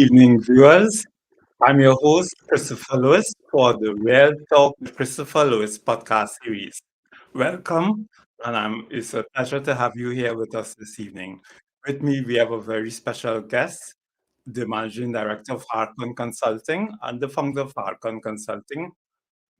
evening, viewers. I'm your host, Christopher Lewis, for the Real Talk with Christopher Lewis podcast series. Welcome, and it's a pleasure to have you here with us this evening. With me, we have a very special guest, the Managing Director of HARCON Consulting and the founder of HARCON Consulting,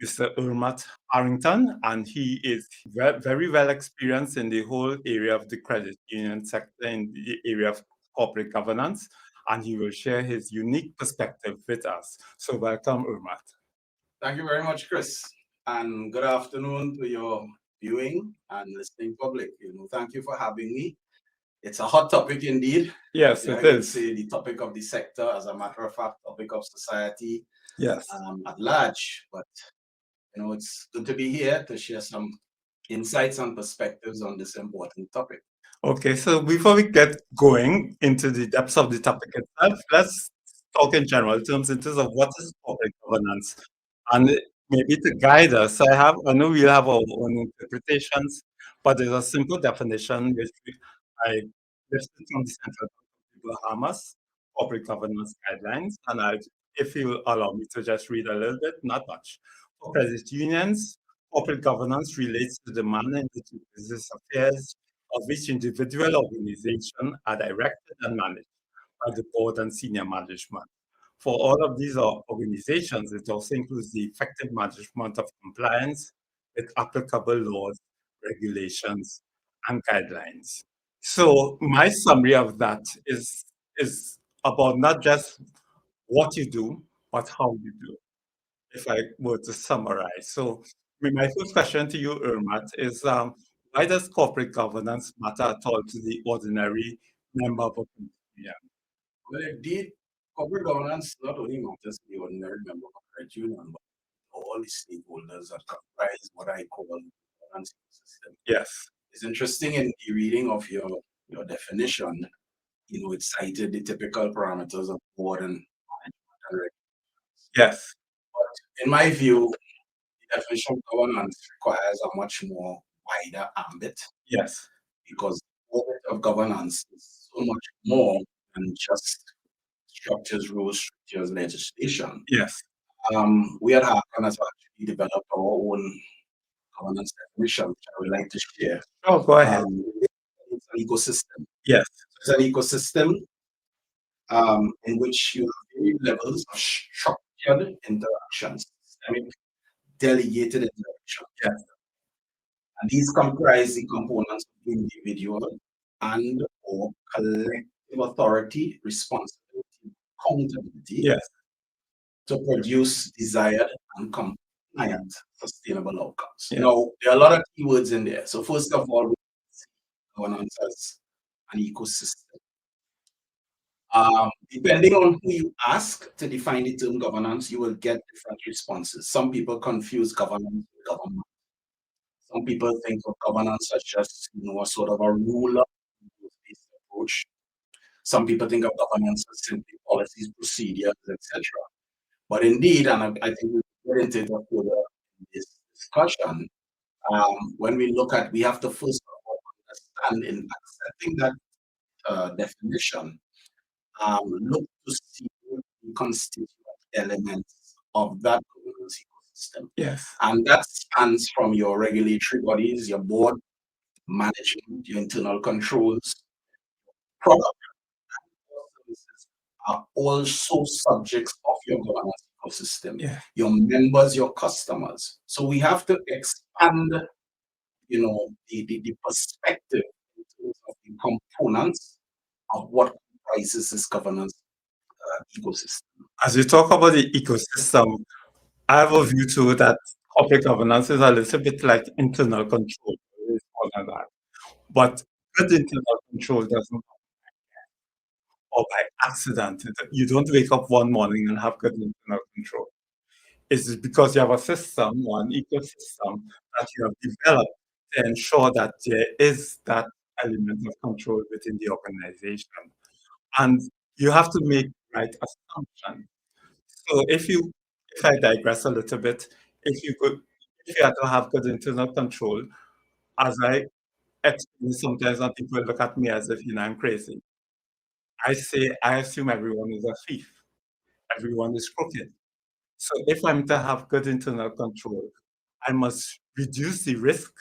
Mr. Ermath Harrington, and he is very well experienced in the whole area of the credit union sector, in the area of corporate governance, and he will share his unique perspective with us. So, welcome, Ermath. Thank you very much, Chris, and good afternoon to your viewing and listening public. Thank you for having me. It's a hot topic indeed. Yes, Yeah, it I would is. say the topic of the sector, as a matter of fact, topic of society Yes. at large. But it's good to be here to share some insights and perspectives on this important topic. Okay, so before we get going into the depths of the topic itself, let's talk in general terms in terms of what is corporate governance. And maybe to guide us, I know we'll have our own interpretations, but there's a simple definition which I lifted from the Central Bank of the Bahamas corporate governance guidelines. And if you allow me to just read a little bit, not much. For credit unions, corporate governance relates to the manner in which business affairs of each individual organization are directed and managed by the board and senior management. For all of these organizations, it also includes the effective management of compliance with applicable laws, regulations, and guidelines. So my summary of that is about not just what you do, but how you do, if I were to summarize. So my first question to you, Ermath, is why does corporate governance matter at all to the ordinary member of a company? Yeah. Well, indeed, corporate governance not only matters to the ordinary member of a credit union, but all the stakeholders that comprise what I call the governance system. Yes. It's interesting in the reading of your definition, it cited the typical parameters of board and management and regulations. Yes. But in my view, the definition of governance requires a much more wider ambit. Yes. Because the ambit of governance is so much more than just structures, rules, structures, legislation. Yes. We at HARCON has actually developed our own governance definition, which I would like to share. Oh, go ahead. It's an ecosystem. Yes. It's an ecosystem in which you have various levels of structured interactions, systemic, delegated interaction. Yes. And these comprise the components of individual and or collective authority, responsibility, accountability Yes. to produce desired and compliant sustainable outcomes. Yes. There are a lot of keywords in there. So first of all, we see governance as an ecosystem. Depending on who you ask to define the term governance, you will get different responses. Some people confuse governance with government. Some people think of governance as just, a sort of a ruler-based approach. Some people think of governance as simply policies, procedures, etc. But indeed, and I think we'll get into it further in this discussion, when we have to first of all understand in accepting that definition, look to see the constituent elements of that governance ecosystem. Yes. And that spans from your regulatory bodies, your board, management, your internal controls, product services are also subjects of your governance ecosystem. Yeah. Your members, your customers. So we have to expand, the perspective in terms of the components of what comprises this governance ecosystem. As you talk about the ecosystem, I have a view too that corporate governance is a little bit like internal control. It's all of that. But good internal control doesn't or by accident. You don't wake up one morning and have good internal control. It's because you have a system or an ecosystem that you have developed to ensure that there is that element of control within the organization. And you have to make right assumptions. So if I digress a little bit, if you had to have good internal control, as I explain sometimes, and people look at me as if I'm crazy. I assume everyone is a thief, everyone is crooked. So if I'm to have good internal control, I must reduce the risk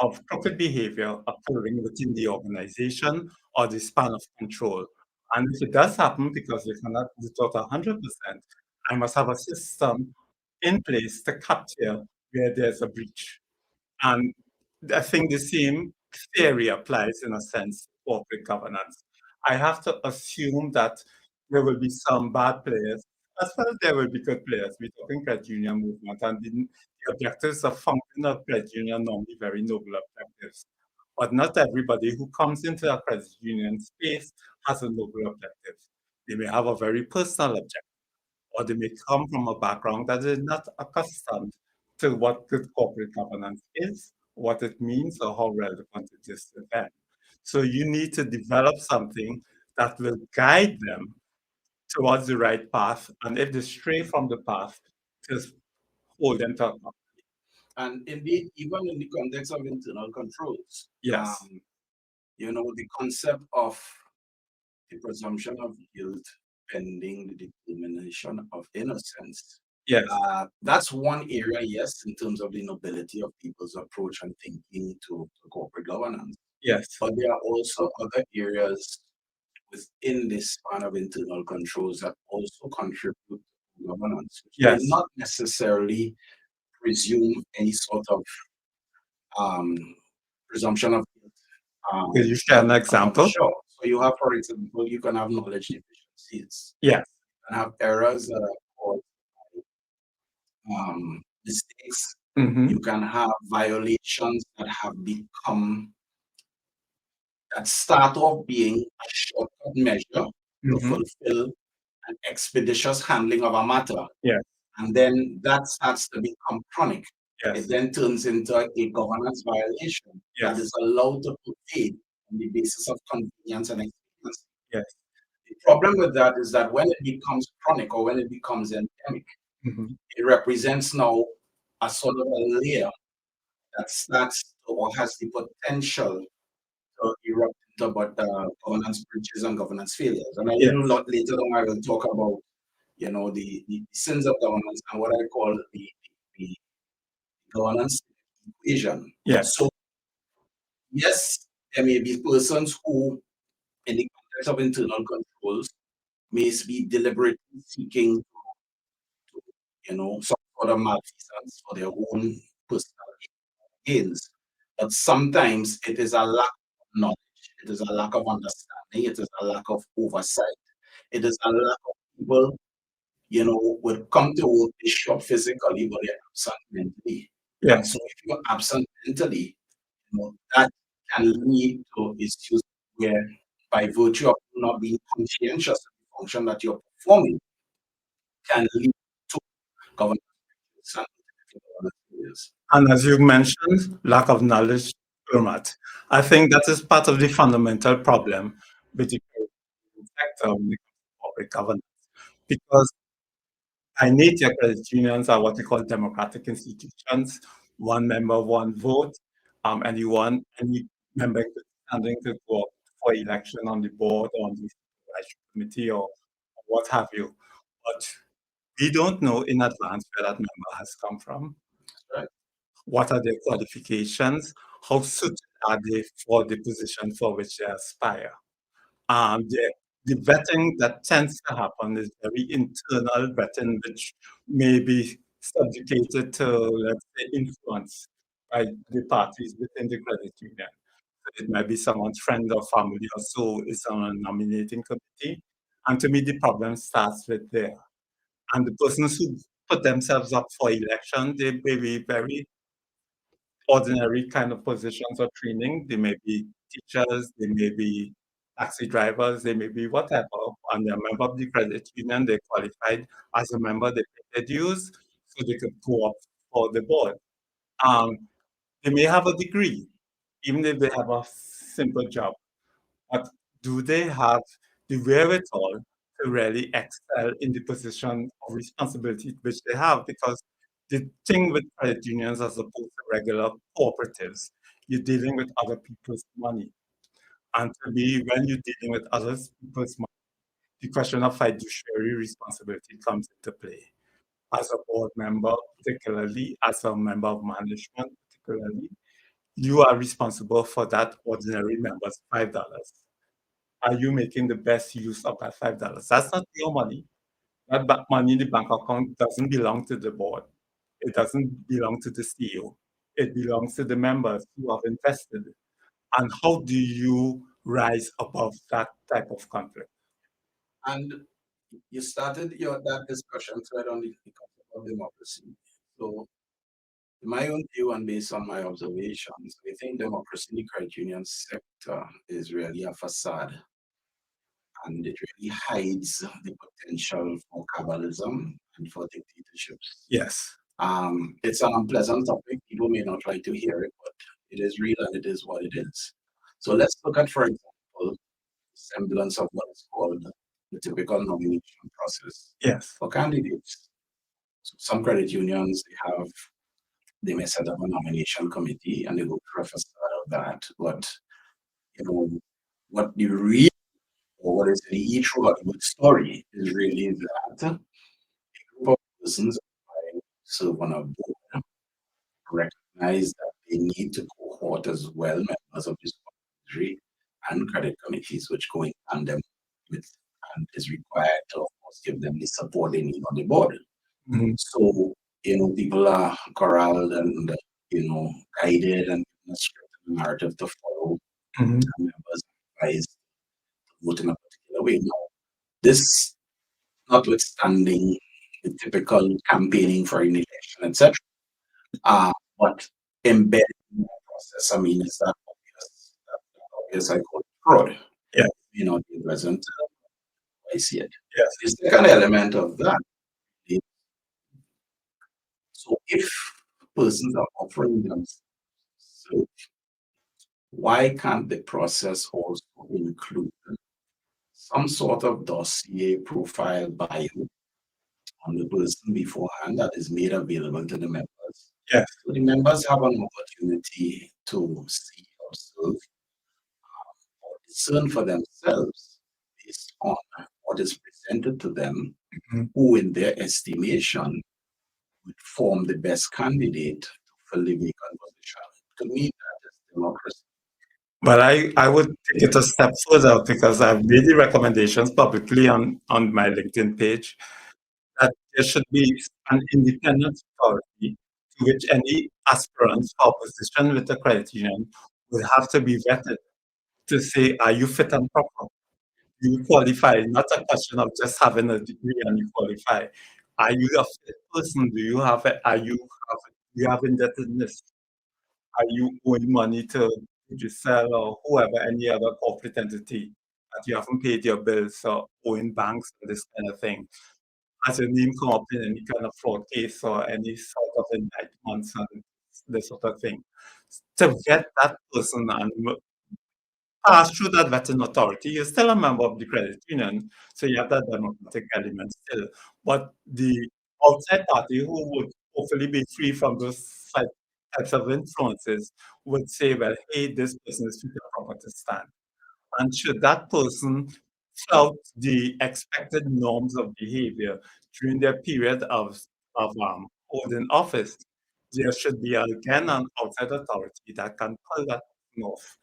of crooked behavior occurring within the organization or the span of control. And if it does happen, because you cannot do it 100%, I must have a system in place to capture where there's a breach. And I think the same theory applies in a sense to corporate governance. I have to assume that there will be some bad players, as well as there will be good players. We're talking credit union movement, and the objectives of functioning of credit union normally very noble objectives. But not everybody who comes into a credit union space has a noble objective. They may have a very personal objective, or they may come from a background that is not accustomed to what good corporate governance is, what it means, or how relevant it is to them. So you need to develop something that will guide them towards the right path, and if they stray from the path, just hold them to account. And indeed, even in the context of internal controls, Yes, the concept of the presumption of guilt pending the determination of innocence. yes, That's one area, yes, in terms of the nobility of people's approach and thinking to corporate governance. yes, But there are also other areas within this span of internal controls that also contribute to governance, which may yes. not necessarily presume any sort of um, presumption of guilt. Could you share an example? Sure. So you have, for example, you can have knowledge deficiencies. Yes, You can have errors that are caused by mistakes. mm-hmm. You can have violations that have become that start off being a shortcut measure to Mm-hmm. fulfill an expeditious handling of a matter. Yes, And then that starts to become chronic. It yes, then turns into a governance violation that yes, is allowed to proceed on the basis of convenience and expediency. yes, The problem with that is that when it becomes chronic or when it becomes endemic, mm-hmm. it represents now a sort of a layer that starts to, or has the potential to erupt into governance breaches and governance failures. And a Yes, little lot later on, I will talk about the sins of governance and what I call the governance equation. yes, So yes, there may be persons who, in the context of internal controls, may be deliberately seeking some sort of malfeasance for their own personal gains. But sometimes it is a lack of knowledge, it is a lack of understanding, it is a lack of oversight, it is a lack of people, would come to work, they show up physically, but they're absent mentally. And yes. so if you're absent mentally, that can lead to issues where by virtue of not being conscientious of the function that you're performing, can lead to governance and governance failures. And as you mentioned, lack of knowledge, Ermath. I think that is part of the fundamental problem with the current sector when it comes to corporate governance. Because by nature, credit unions are what we call democratic institutions. One member, one vote. Any member standing to go up for election on the board or on the supervisory committee or what have you. But we don't know in advance where that member has come from. Right. What are their qualifications? How suited are they for the position for which they aspire? The, the vetting that tends to happen is very internal vetting, which may be subjugated to, let's say, influence by the parties within the credit union. So it might be someone's friend or family or so is on a nominating committee. And to me, the problem starts with there. And the persons who put themselves up for election, they may be very ordinary kind of positions or training. They may be teachers, they may be taxi drivers, they may be whatever, and they're a member of the credit union, they qualified as a member, they pay their dues, so they could go up for the board. Um, they may have a degree, even if they have a simple job, but do they have the wherewithal to really excel in the position of responsibility which they have? Because the thing with credit unions as opposed to regular cooperatives, you're dealing with other people's money. And to me, when you're dealing with other people's money, the question of fiduciary responsibility comes into play. As a board member, particularly as a member of management, particularly, you are responsible for that ordinary member's $5. Are you making the best use of that $5? That's not your money. That money in the bank account doesn't belong to the board. It doesn't belong to the CEO. It belongs to the members who have invested. And how do you rise above that type of conflict? And you started your that discussion thread on the concept of democracy. So, in my own view and based on my observations, I think democracy in the credit union sector is really a facade, and it really hides the potential for cabalism and for dictatorships. Yes. It's an unpleasant topic. People may not like to hear it, but it is real and it is what it is. So let's look at, for example, semblance of what is called the typical nomination process Yes. for candidates. So some credit unions they may set up a nomination committee and they go through a facade of that. But what the real or what is the true Hollywood story is really that a group of persons apply to serve on a board recognize that they need to cohort as well members of the supervisory and credit committees, which go in tandem with and is required to, of course, give them the support they need on the board. Mhm. So, people are corralled and, guided and given a script and narrative to follow, Mhm. and members are advised to vote in a particular way. Now, this notwithstanding the typical campaigning for an election, etc. But embedded in the process, I mean, is that obvious I call it fraud. Yeah. It wasn't I see it. Yes. The second element of that is, so if persons are offering themselves, so why can't the process also include some sort of dossier profile bio on the person beforehand that is made available to the members? Yes. So the members have an opportunity to see, observe, or discern for themselves based on what is presented to them, Mhm. who, in their estimation, would form the best candidate to fill the vacant position. To me, that is democracy. But I would take it a step further because I've made the recommendations publicly on my LinkedIn page that there should be an independent authority to which any aspirant for position with the credit union would have to be vetted to say, are you fit and proper? Do you qualify? Not a question of just having a degree and you qualify. Are you a fit person? Do you have do you have indebtedness? Are you owing money to Digicel or whoever, any other corporate entity that you haven't paid your bills or owing banks and this kind of thing? Has your name come up in any kind of fraud case or any sort of indictments and this sort of thing? To vet that person and pass through that vetting authority, you're still a member of the credit union, so you have that democratic element still. But the outside party who would hopefully be free from those types of influences would say, well, hey, this person is fit and proper to stand. And should that person flout the expected norms of behavior during their period of holding office, there should be again an outside authority that can pull that person off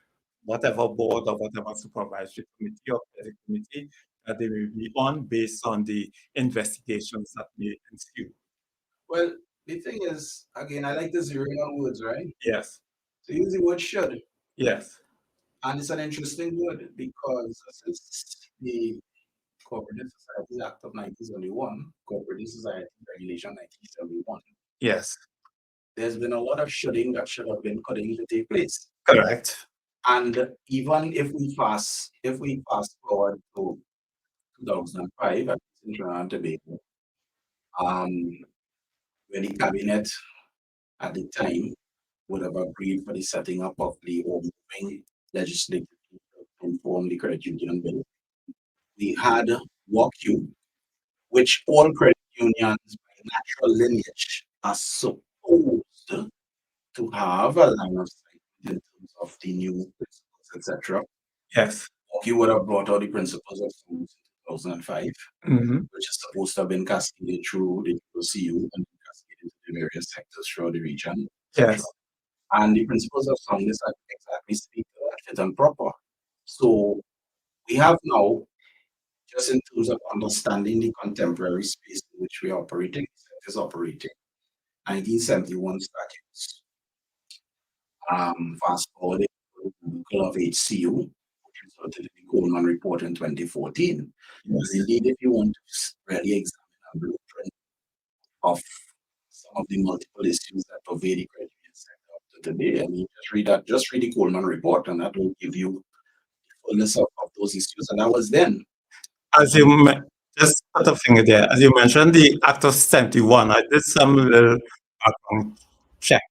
whatever board or whatever supervisory committee or credit committee that they will be on based on the investigations that may ensue. Well, the thing is, again, I like to zero in on words, right? Yes, So use the word should. yes, And it's an interesting word because since the Cooperative Societies Act of 1971, Cooperative Society Regulation 1971, yes, there's been a lot of shoulding that should have been coulding to take place. correct. And even if we fast forward to 2005 at Trinidad and Tobago, um, when the cabinet at the time would have agreed for the setting up of the or moving legislative to inform the credit union bill, we had WalkU, which all credit unions by natural lineage are supposed to have a line of sight in terms of the new principles, etc. Yes, WalkU would have brought out the principles of 2005, Mm-hmm. which is supposed to have been cascaded through the CU and cascaded to the various sectors throughout the region, etc. Yes. And the principles of soundness are exactly speak to that fit and proper. So we have now, just in terms of understanding the contemporary space in which we are operating, is operating. 1971 statutes. Fast forward of HCU, which resulted in the Coleman report in 2014. Yes. Indeed, if you want to really examine a blueprint of some of the multiple issues that pervade the credit union sector up to today, I mean, just read the Coleman report, and that will give you the fullness of those issues. And that was then. As you just put a finger there, as you mentioned, the Act of 71, I did some little background check.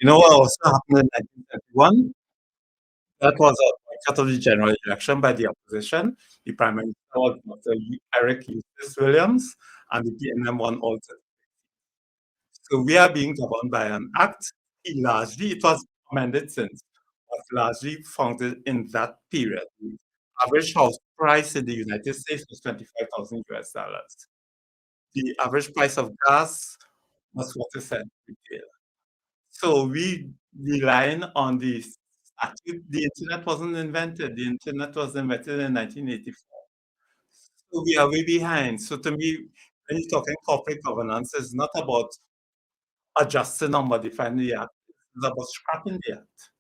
You know what also happened in 1971? That was a boycott of the general election by the opposition. The Prime Minister was Dr. Eric Eustace Williams, and the PNM won also. So we are being governed by an act. It was amended since, but largely founded in that period. The average house price in the United States was 25,000 US dollars. The average price of gas was 40 cents retail. So we relying on the statute. The internet wasn't invented. The internet was invented in 1984. So we are way behind. So to me, when you're talking corporate governance, it's not about adjusting or modifying the act. It's about scrapping the act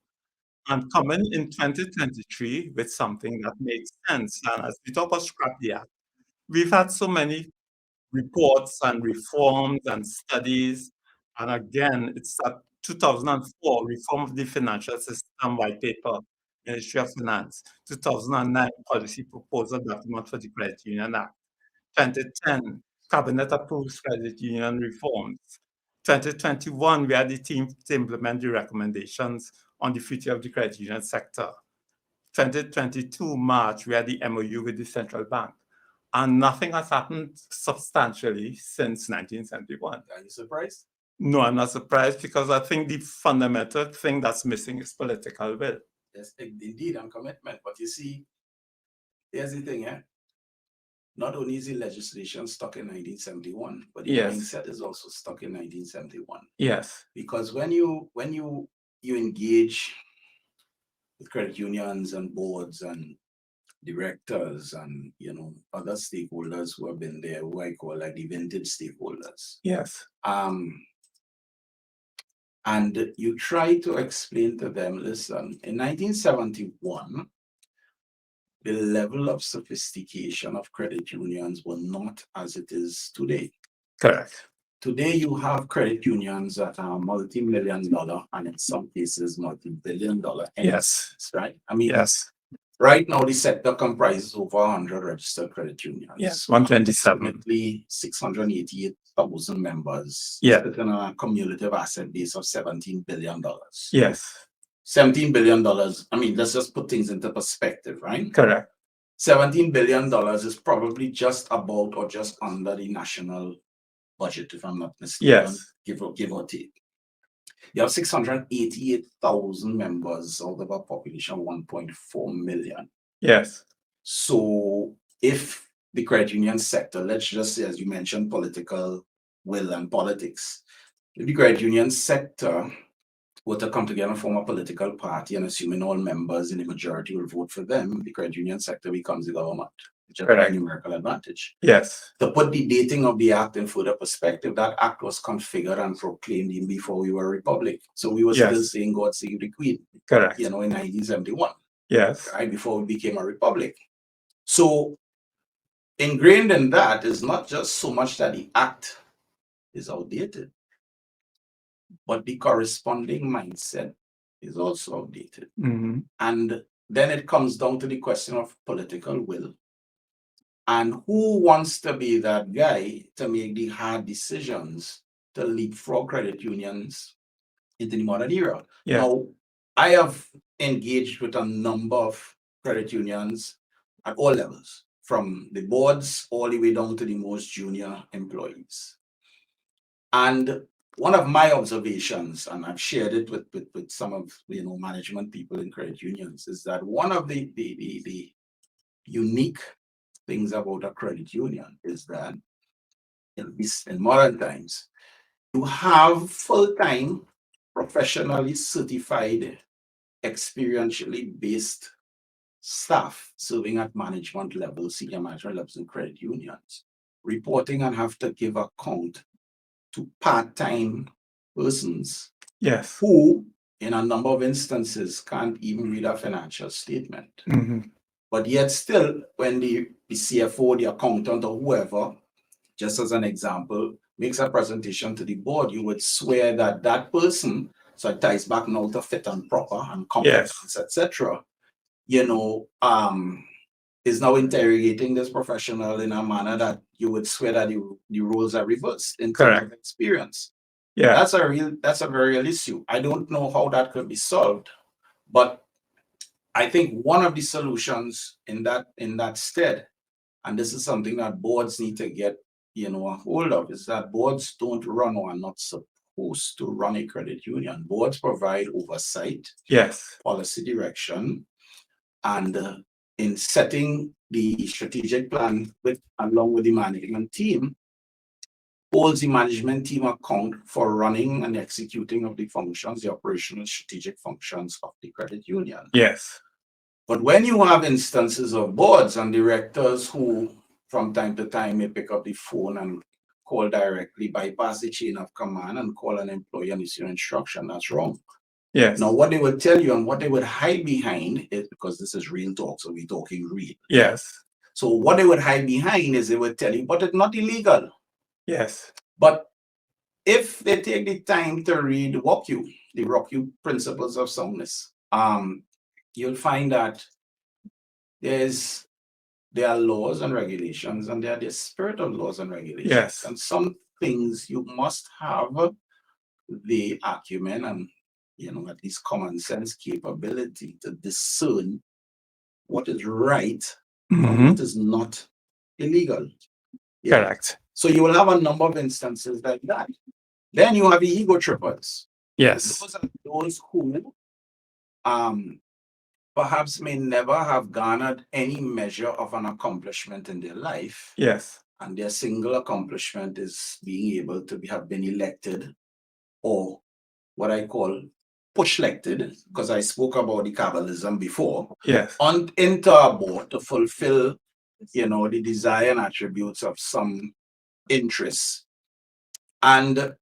and coming in 2023 with something that makes sense. And as we talk about scrap the act, we've had so many reports and reforms and studies. And again, it's that 2004 reform of the financial system white paper, Ministry of Finance, 2009 policy proposal document for the Credit Union Act, 2010 cabinet approves credit union reforms, 2021 we had the team to implement the recommendations on the future of the credit union sector. 2022 March we had the MOU with the central bank. And nothing has happened substantially since 1971. Are you surprised? No, I'm not surprised because I think the fundamental thing that's missing is political will. Yes, indeed, and commitment. But you see, here's the thing, not only is the legislation stuck in 1971, but the mindset is also stuck in 1971. Yes. Because when you engage with credit unions and boards and directors and other stakeholders who have been there, who I call like the vintage stakeholders. Yes. And you try to explain to them, listen, in 1971, the level of sophistication of credit unions were not as it is today. Correct. Today, you have credit unions that are multi-million-dollar and in some cases multi-billion-dollar entities, right? I mean, right now the sector comprises over 100 registered credit unions. Yes, 127. Approximately 688,000 members. Yeah. Within a cumulative asset base of $17 billion. Yes. $17 billion. I mean, let's just put things into perspective, right? Correct. $17 billion is probably just about or just under the national budget, if I'm not mistaken. Yes. Give or take. You have 688,000 members out of a population of 1.4 million. Yes. So if the credit union sector, let's just say, as you mentioned, political will and politics, if the credit union sector were to come together and form a political party and assuming all members in the majority will vote for them, the credit union sector becomes the government, which is a numerical advantage. Yes. To put the dating of the act in further perspective, that act was configured and proclaimed even before we were a republic. So we were still saying God save the Queen. Correct. In 1971. Yes. Right before we became a republic. So ingrained in that is not just so much that the act is outdated, but the corresponding mindset is also outdated. Mm-hmm. And then it comes down to the question of political will. And who wants to be that guy to make the hard decisions to leapfrog credit unions into the modern era? Yeah. Now, I have engaged with a number of credit unions at all levels, from the boards all the way down to the most junior employees. And one of my observations, and I've shared it with some of management people in credit unions, is that one of the unique things about a credit union is that, at least in modern times, you have full-time, professionally certified, experientially based staff serving at management levels, senior management levels in credit unions, reporting and have to give account to part-time persons Yes. who, in a number of instances, can't even read a financial statement. But yet still, when the CFO, the accountant, or whoever, just as an example, makes a presentation to the board, you would swear that that person, so it ties back now to fit and proper and competence, etc., is now interrogating this professional in a manner that you would swear that the roles are reversed in terms of experience. Yeah. That's a very real issue. I don't know how that could be solved, but I think one of the solutions in that stead, and this is something that boards need to get a hold of, is that boards don't run or are not supposed to run a credit union. Boards provide oversight, yes, policy direction, and in setting the strategic plan along with the management team, holds the management team account for running and executing of the functions, the operational strategic functions of the credit union. Yes. But when you have instances of boards and directors who from time to time may pick up the phone and call directly, bypass the chain of command and call an employee and issue an instruction, that's wrong. Yes. Now, what they would tell you and what they would hide behind is, because this is real talk, so we're talking real. Yes. So what they would hide behind is they would tell you, but it's not illegal. Yes. But if they take the time to read the ROCU principles of soundness, you'll find that there are laws and regulations, and there are the spirit of laws and regulations. Yes. And some things you must have the acumen and at least common sense capability to discern what is right and what is not illegal. Yeah. Correct. So you will have a number of instances like that. Then you have the ego trippers. Yes. Those are those who perhaps may never have garnered any measure of an accomplishment in their life. Yes. And their single accomplishment is being able to have been elected, or what I call push-elected, because I spoke about the Kabbalism before, yes, into a board to fulfill, the desire and attributes of some interests. And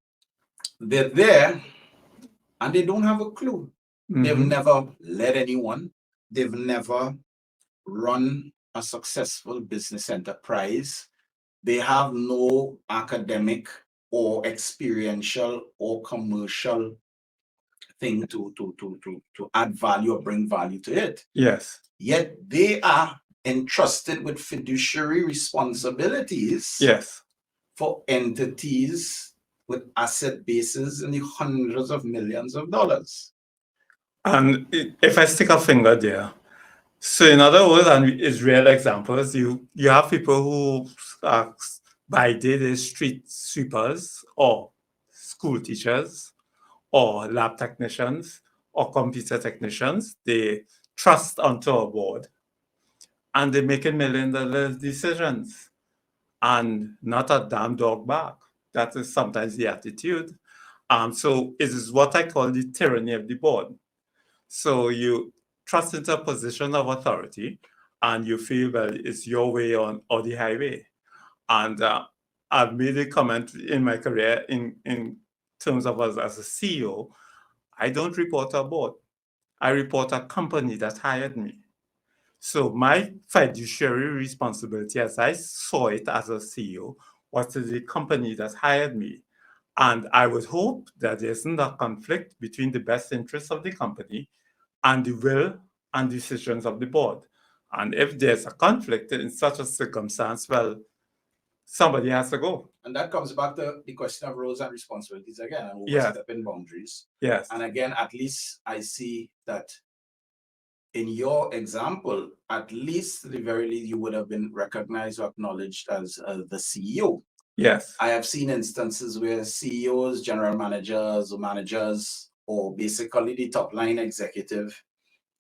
they're there and they don't have a clue. They've never led anyone. They've never run a successful business enterprise. They have no academic or experiential or commercial thing to add value or bring value to it. Yes. Yet they are entrusted with fiduciary responsibilities. Yes. For entities with asset bases in the hundreds of millions of dollars. And if I stick a finger there, so in other words, and it's real examples, you have people who by day they're street sweepers or school teachers or lab technicians or computer technicians. They trust onto a board and they're making $1 million decisions and not a damn dog back. That is sometimes the attitude. So it is what I call the tyranny of the board. So you trust into a position of authority and you feel, well, it's your way or the highway. And I've made a comment in my career in terms of us as a CEO, I don't report a board. I report a company that hired me. So my fiduciary responsibility, as I saw it as a CEO, was to the company that hired me. And I would hope that there isn't a conflict between the best interests of the company and the will and decisions of the board. And if there's a conflict in such a circumstance, well, somebody has to go. And that comes back to the question of roles and responsibilities again, and overstepping boundaries. Yes. And again, at least I see that in your example, at least the very least, you would have been recognized or acknowledged as the CEO. Yes. I have seen instances where CEOs, general managers, or basically the top line executive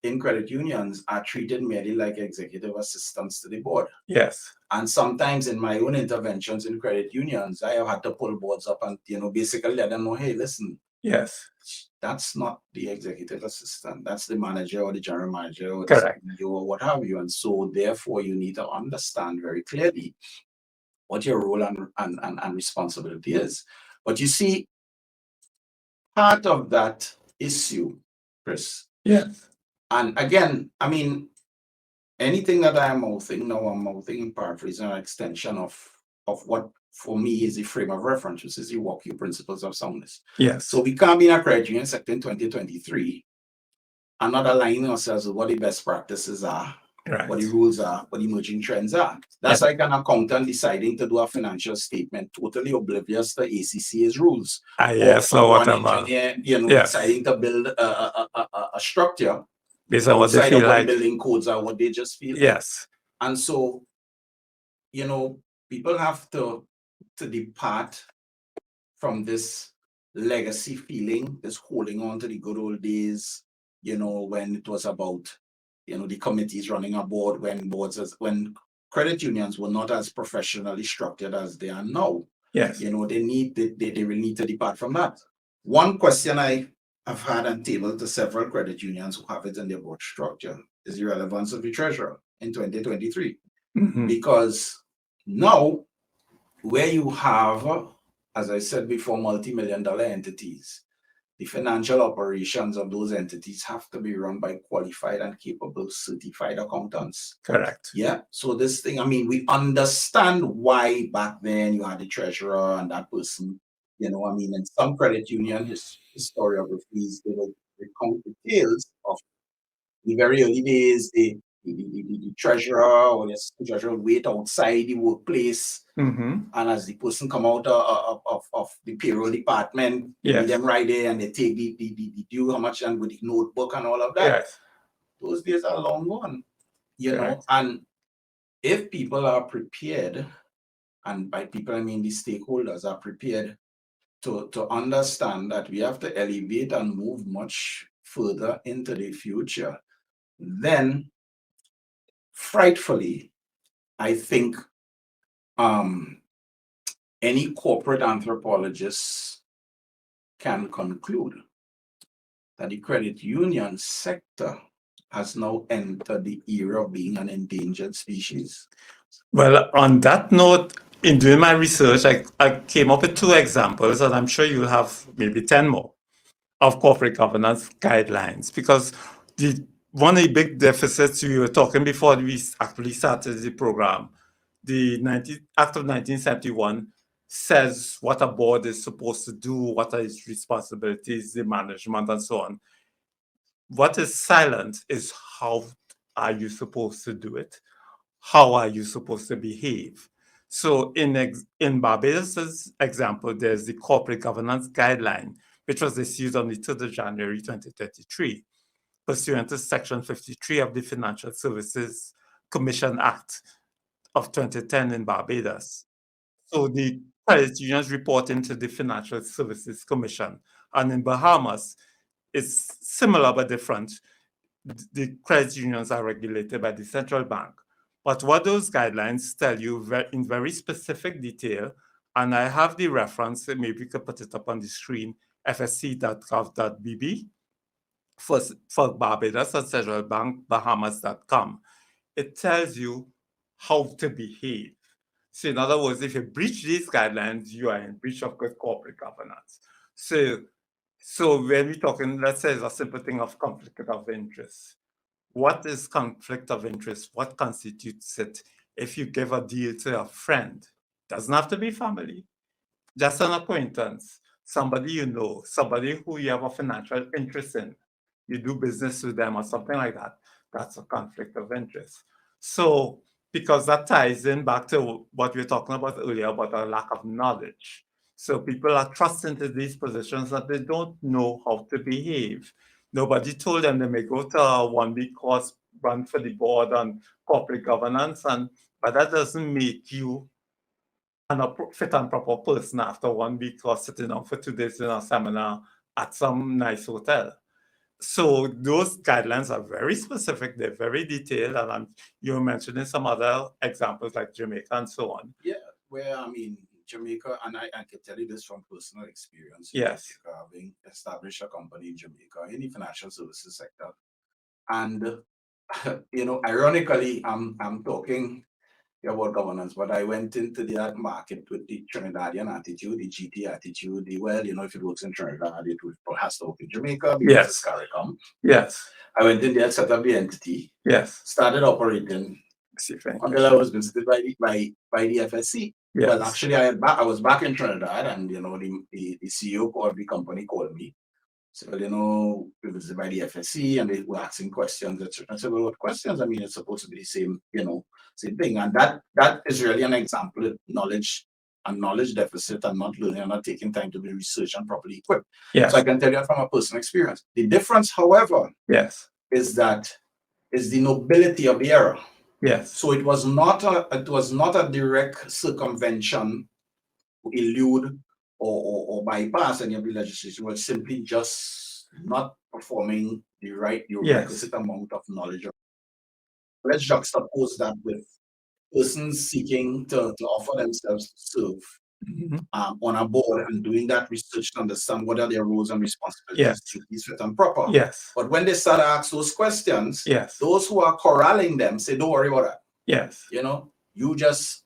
in credit unions are treated merely like executive assistants to the board. Yes. And sometimes in my own interventions in credit unions, I have had to pull boards up and, basically let them know, hey, listen, Yes. that's not the executive assistant. That's the manager or the general manager or the Correct. CEO or what have you. And so therefore you need to understand very clearly what your role and responsibility is. But you see, part of that issue, Chris, Yes. and again, I mean, anything that I'm mouthing now, I'm mouthing in paraphrasing an extension of what for me is the frame of reference, which is the WOCU principles of soundness. Yes. So we can't be in a credit union sector in 2023 and not aligning ourselves with what the best practices are, Right. what the rules are, what the emerging trends are. That's like an accountant deciding to do a financial statement totally oblivious to ACCA's rules. Yes, or one whatever. engineer, Yes. deciding to build a structure based on what they outside feel of what like. the building codes are, what they just feel like. Yes. And so, people have to depart from this legacy feeling, this holding on to the good old days, when it was about, the committees running a board, when credit unions were not as professionally structured as they are now. Yes. They will need to depart from that. One question I have had and tabled to several credit unions who have it in their board structure is the relevance of the treasurer in 2023. Mhm. Because now, where you have, as I said before, multi-million-dollar entities, the financial operations of those entities have to be run by qualified and capable certified accountants. Correct. Yeah. So this thing, I mean, we understand why back then you had the treasurer and that person, in some credit union historiographies, they will recount the tales of the very early days, the treasurer or the treasurer would wait outside the workplace. Mm-hmm. And as the person come out of the payroll department, they meet them right there and they take the due, how much, and with the notebook and all of that. Yes. Those days are long gone, and if people are prepared, and by people I mean the stakeholders are prepared to understand that we have to elevate and move much further into the future, then frightfully, I think any corporate anthropologist can conclude that the credit union sector has now entered the era of being an endangered species. Well, on that note, in doing my research, I came up with 2 examples, and I'm sure you'll have maybe 10 more of corporate governance guidelines, because one of the big deficits we were talking before we actually started the program, the Act of 1971 says what a board is supposed to do, what are its responsibilities, the management, and so on. What is silent is how are you supposed to do it? How are you supposed to behave? So in Barbados' example, there's the corporate governance guideline, which was issued on the 3rd of January 2023, pursuant to Section 53 of the Financial Services Commission Act of 2010 in Barbados. So the credit unions report into the Financial Services Commission. And in Bahamas, it's similar but different. The credit unions are regulated by the central bank. But what those guidelines tell you in very specific detail, and I have the reference, maybe we could put it up on the screen, fsc.gov.bb for Barbados and Central Bank, Bahamas.com. It tells you how to behave. So in other words, if you breach these guidelines, you are in breach of good corporate governance. So when we're talking, let's say it's a simple thing of conflict of interest. What is conflict of interest? What constitutes it? If you give a deal to a friend, doesn't have to be family, just an acquaintance, somebody you know, somebody who you have a financial interest in, you do business with them or something like that, that's a conflict of interest. So, because that ties in back to what we were talking about earlier about a lack of knowledge. So people are thrust into these positions that they don't know how to behave. Nobody told them they may go to a 1-week course, run for the board on corporate governance, but that doesn't make you a fit and proper person after 1 week or sitting down for 2 days in a seminar at some nice hotel. So those guidelines are very specific, they're very detailed, and you're mentioning some other examples like Jamaica and so on. Yeah, where I mean Jamaica, and I can tell you this from personal experience in Yes. Jamaica, having established a company in Jamaica in the financial services sector. And ironically, I'm talking about governance, but I went into that market with the Trinidadian attitude, the GT attitude, if it works in Trinidad, it has to work in Jamaica because it's Yes. CARICOM. Yes. I went in there, set up the entity, Yes. started operating until I was visited by the FSC. Yes. Well, actually, I was back in Trinidad, and the CEO of the company called me. So, we visited by the FSC, and they were asking questions. I said, well, what questions? I mean, it's supposed to be the same, same thing. And that is really an example of knowledge deficit and not learning and not taking time to be researched and properly equipped. Yes. So I can tell you from a personal experience. The difference, however, yes, is the nobility of the error. yes, So it was not a direct circumvention to elude or bypass any of the legislation. It was simply just not performing the requisite amount of knowledge. Let's juxtapose that with persons seeking to offer themselves to serve on a board and doing that research to understand what are their roles and responsibilities, duties, fit and proper. Yes. But when they start to ask those questions, Yes. those who are corralling them say, don't worry about that. Yes.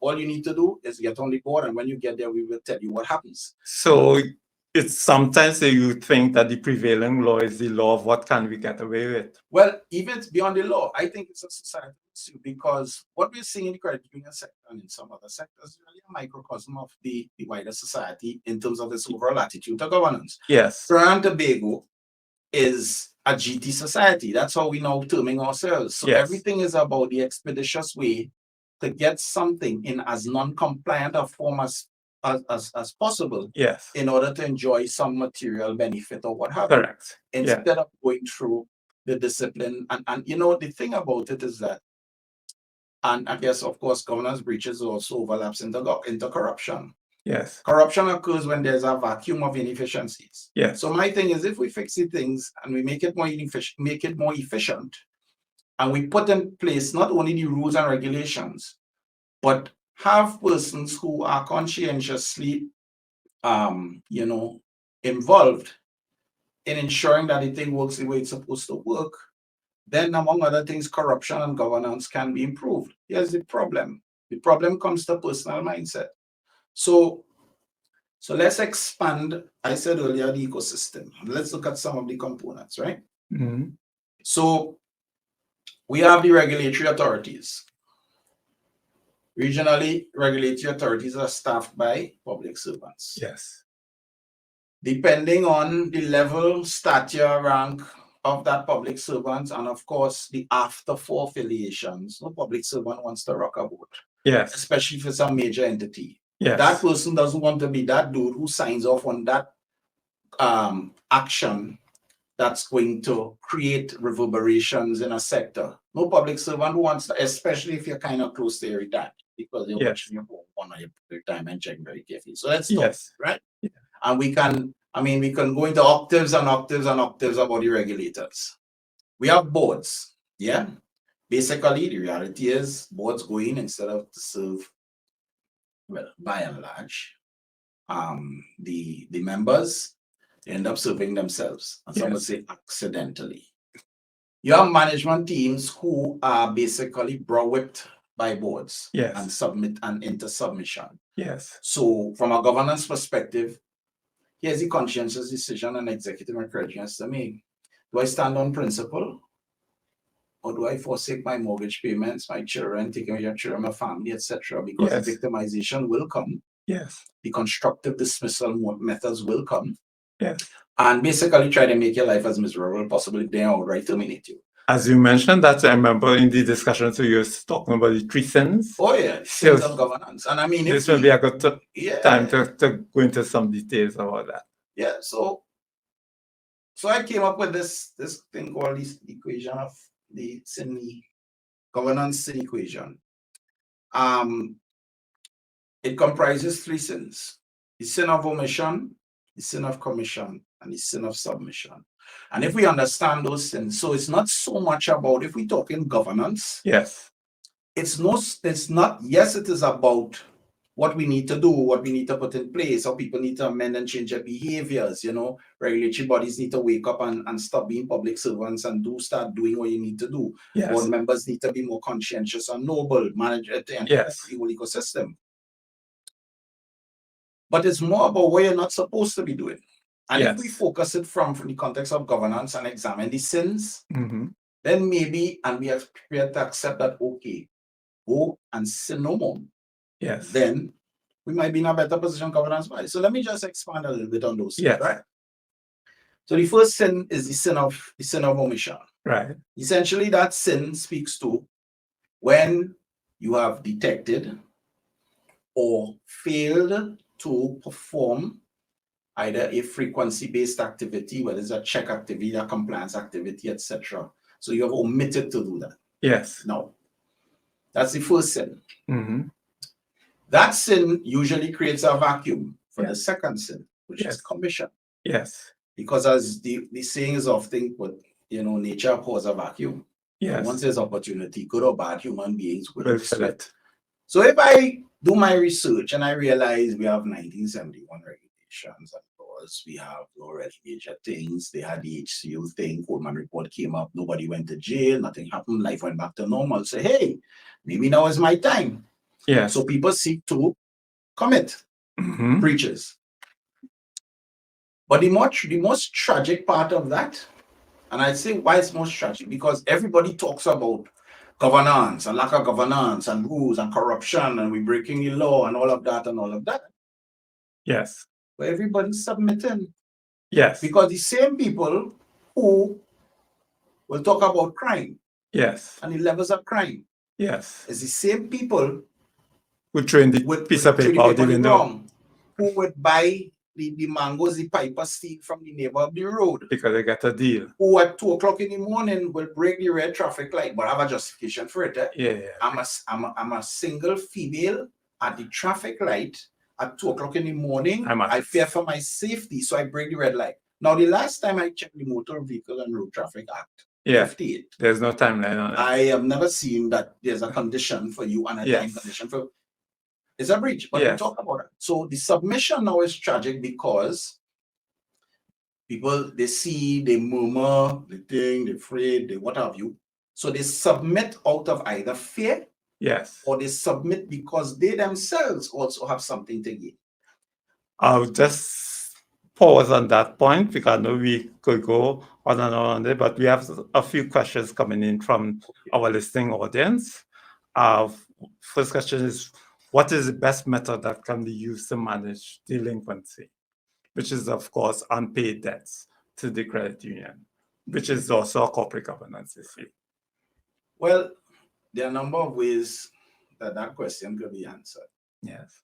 All you need to do is get on the board, and when you get there, we will tell you what happens. So it's sometimes you think that the prevailing law is the law of what can we get away with. Well, even beyond the law, I think it's a society issue, because what we're seeing in the credit union sector and in some other sectors is really a microcosm of the wider society in terms of its overall attitude to governance. Yes. Trinidad and Tobago is a GT society. That's how we now terming ourselves. So everything is about the expeditious way to get something in as non-compliant a form as possible, in order to enjoy some material benefit or what have you. Correct. Instead of going through the discipline. And the thing about it is that, and I guess, of course, governance breaches also overlaps into corruption. Yes. Corruption occurs when there's a vacuum of inefficiencies. Yes. So my thing is, if we fix the things and we make it more efficient, and we put in place not only the rules and regulations, but have persons who are conscientiously, involved in ensuring that the thing works the way it's supposed to work, then among other things, corruption and governance can be improved. Here's the problem. The problem comes to personal mindset. So let's expand, I said earlier, the ecosystem. Let's look at some of the components, right? So we have the regulatory authorities. Regionally, regulatory authorities are staffed by public servants. Yes. Depending on the level, stature, rank of that public servant, and of course, the after four affiliations, no public servant wants to rock a boat. Yes. Especially for some major entity. Yes. That person doesn't want to be that dude who signs off on that action that's going to create reverberations in a sector. No public servant who wants to, especially if you're kind of close to your retirement, because you're watching your one of your retirement check very carefully. So let's talk, right? Yeah. And we can go into octaves and octaves and octaves about the regulators. We have boards, yeah? Basically, the reality is boards go in instead of to serve, well, by and large, the members end up serving themselves, and some would say accidentally. You have management teams who are basically brow-whipped by boards and submit and into submission. Yes. So from a governance perspective, here's the conscientious decision an executive and credit union has to make. Do I stand on principle? Or do I forsake my mortgage payments, my children, taking care of your children, my family, etc.? Because the victimization will come. Yes. The constructive dismissal methods will come. Yes. And basically try to make your life as miserable as possible if they outright terminate you. As you mentioned that, I remember in the discussion, so you were talking about the 3 sins. Oh yeah, sins of governance. And I mean, this will be a good time to go into some details about that. Yeah, so I came up with this thing called the equation of the governance sin equation. It comprises 3 sins: the sin of omission, the sin of commission, and the sin of submission. And if we understand those sins, so it's not so much about, if we talk in governance, Yes. it's not, yes, it is about what we need to do, what we need to put in place, how people need to amend and change their behaviors. Regulatory bodies need to wake up and stop being public servants and start doing what you need to do. Yes. Board members need to be more conscientious and noble, manage and yes. the whole ecosystem. But it's more about what you're not supposed to be doing. And if we focus it from the context of governance and examine the sins, then maybe, and we are prepared to accept that, okay, go and sin no more. Yes. Then we might be in a better position governance-wise. So let me just expand a little bit on those things, right? So the first sin is the sin of omission. Right. Essentially, that sin speaks to when you have detected or failed to perform either a frequency-based activity, whether it's a check activity, a compliance activity, etc. So you have omitted to do that. Yes. No. That's the first sin. That sin usually creates a vacuum for the second sin, which is commission. Yes. Because as the saying is often put, nature abhors a vacuum. Yes. Once there's opportunity, good or bad, human beings will fill it. So if I do my research and I realize we have 1971 regulations and laws, we have already major things, they had the HCU thing, Coleman report came up, nobody went to jail, nothing happened, life went back to normal. Say, hey, maybe now is my time. Yes. So people seek to commit breaches. But the most tragic part of that, and I say why it's most tragic, because everybody talks about governance and lack of governance and rules and corruption and we breaking the law and all of that and all of that. Yes. But everybody's submitting. Yes. Because the same people who will talk about crime. Yes. And the levels of crime. Yes. It's the same people who train the piece of paper out the window. Who would buy the mangoes, the piper steal from the neighbor of the road. Because they get a deal. Who at 2 o'clock in the morning will break the red traffic light, but have a justification for it. Yeah. I'm a single female at the traffic light at 2 o'clock in the morning. I fear for my safety, so I break the red light. Now, the last time I checked the Motor Vehicle and Road Traffic Act, 58. There's no timeline on it. I have never seen that there's a condition for you and a time condition for. It's a breach, but we talk about it. So the submission now is tragic because people, they see, they murmur, they think, they're afraid, they what have you. So they submit out of either fear, or they submit because they themselves also have something to gain. I'll just pause on that point because I know we could go on and on there, but we have a few questions coming in from our listening audience. First question is, what is the best method that can be used to manage delinquency? Which is, of course, unpaid debts to the credit union, which is also a corporate governance issue. Well, there are a number of ways that question could be answered. Yes.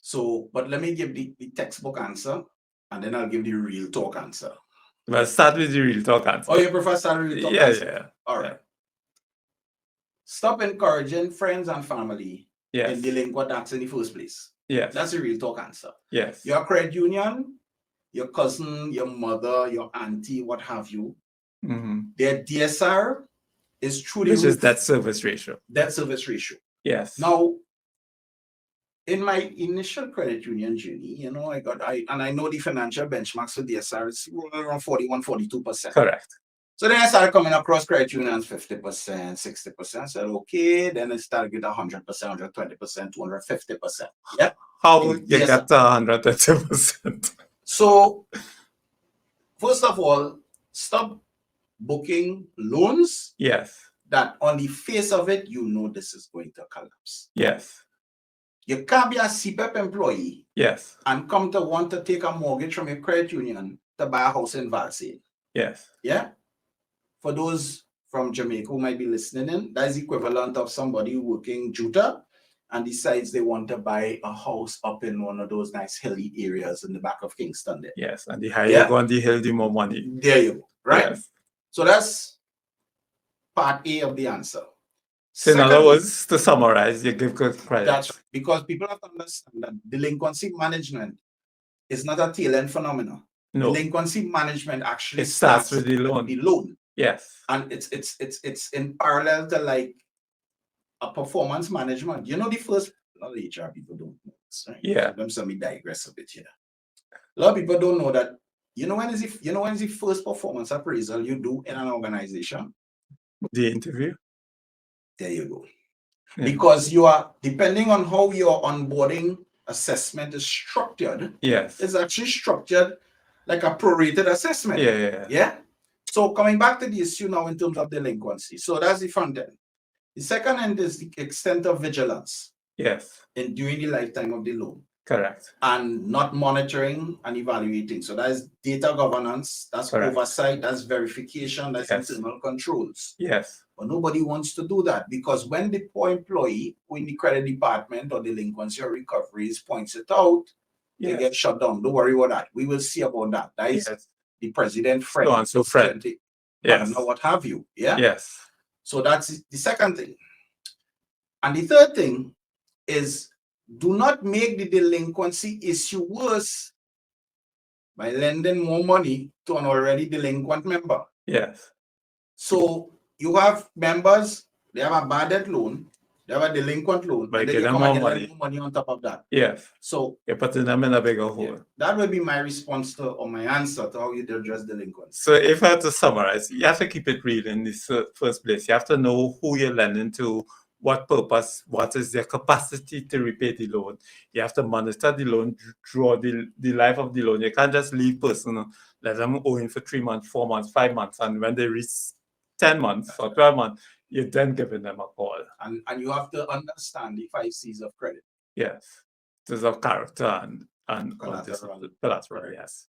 So, but let me give the textbook answer, and then I'll give the real talk answer. Well, start with the real talk answer. Oh, you prefer start with the real talk answer? Yeah. All right. Stop encouraging friends and family in delinquent acts in the first place. Yes. That's the real talk answer. Yes. Your credit union, your cousin, your mother, your auntie, what have you, their DSR is through the roof. Which is debt service ratio. Debt service ratio. Yes. Now, in my initial credit union journey, I know the financial benchmarks for DSR is around 41, 42%. Correct. So then I started coming across credit unions 50%, 60%. I said, okay. Then I started with 100%, 120%, 250%. Yeah. How you get 120%? So, first of all, stop booking loans. Yes. That on the face of it, this is going to collapse. Yes. You can't be a CPEP employee. Yes. And come to want to take a mortgage from your credit union to buy a house in Valsay. Yes. Yeah. For those from Jamaica who might be listening in, that is equivalent of somebody working Juta and decides they want to buy a house up in one of those nice hilly areas in the back of Kingston there. Yes, and the higher you go on the hill, the more money. There you go, right? Yes. So that's part A of the answer. So in other words, to summarize, you give good credit. That's because people have to understand that delinquency management is not a tail end phenomenon. No, Delinquency management actually it starts starts with the loan. the loan. Yes. And it's in parallel to like a performance management. You know, the first, a lot of HR people don't know this, right? Yeah. Let me digress a bit here. A lot of people don't know that. You know when is the first performance appraisal you do in an organization? The interview. There you go. Yeah. Because you are, depending on how your onboarding assessment is structured, Yes. it's actually structured like a prorated assessment. Yeah. So coming back to the issue now in terms of delinquency. So that's the front end. The second end is the extent of vigilance. Yes. During the lifetime of the loan. Correct. And not monitoring and evaluating. So that is data governance, that's correct. Oversight, that's verification, that's Yes. internal controls. Yes. But nobody wants to do that, because when the poor employee in the credit department or delinquency or recoveries points it out, they get shut down. Don't worry about that. We will see about that. That is the president friend. So and so friend. Yes. What have you. Yeah. Yes. So that's the second thing. And the third thing is, do not make the delinquency issue worse by lending more money to an already delinquent member. Yes. So you have members, they have a bad debt loan, they have a delinquent loan, But and then you come and lend more money on top of that. Yes. So you're putting them in a bigger hole. That would be my response to, or my answer to how you address delinquency. So if I had to summarize, you have to keep it real in this first place. You have to know who you're lending to, what purpose, what is their capacity to repay the loan. You have to monitor the loan throughout the life of the loan. You can't just leave person, let them owe in for 3 months, 4 months, 5 months, and when they reach 10 months or 12 months, you're then giving them a call. And you have to understand the 5 C's of credit. Yes. There's of character and collateral, yes.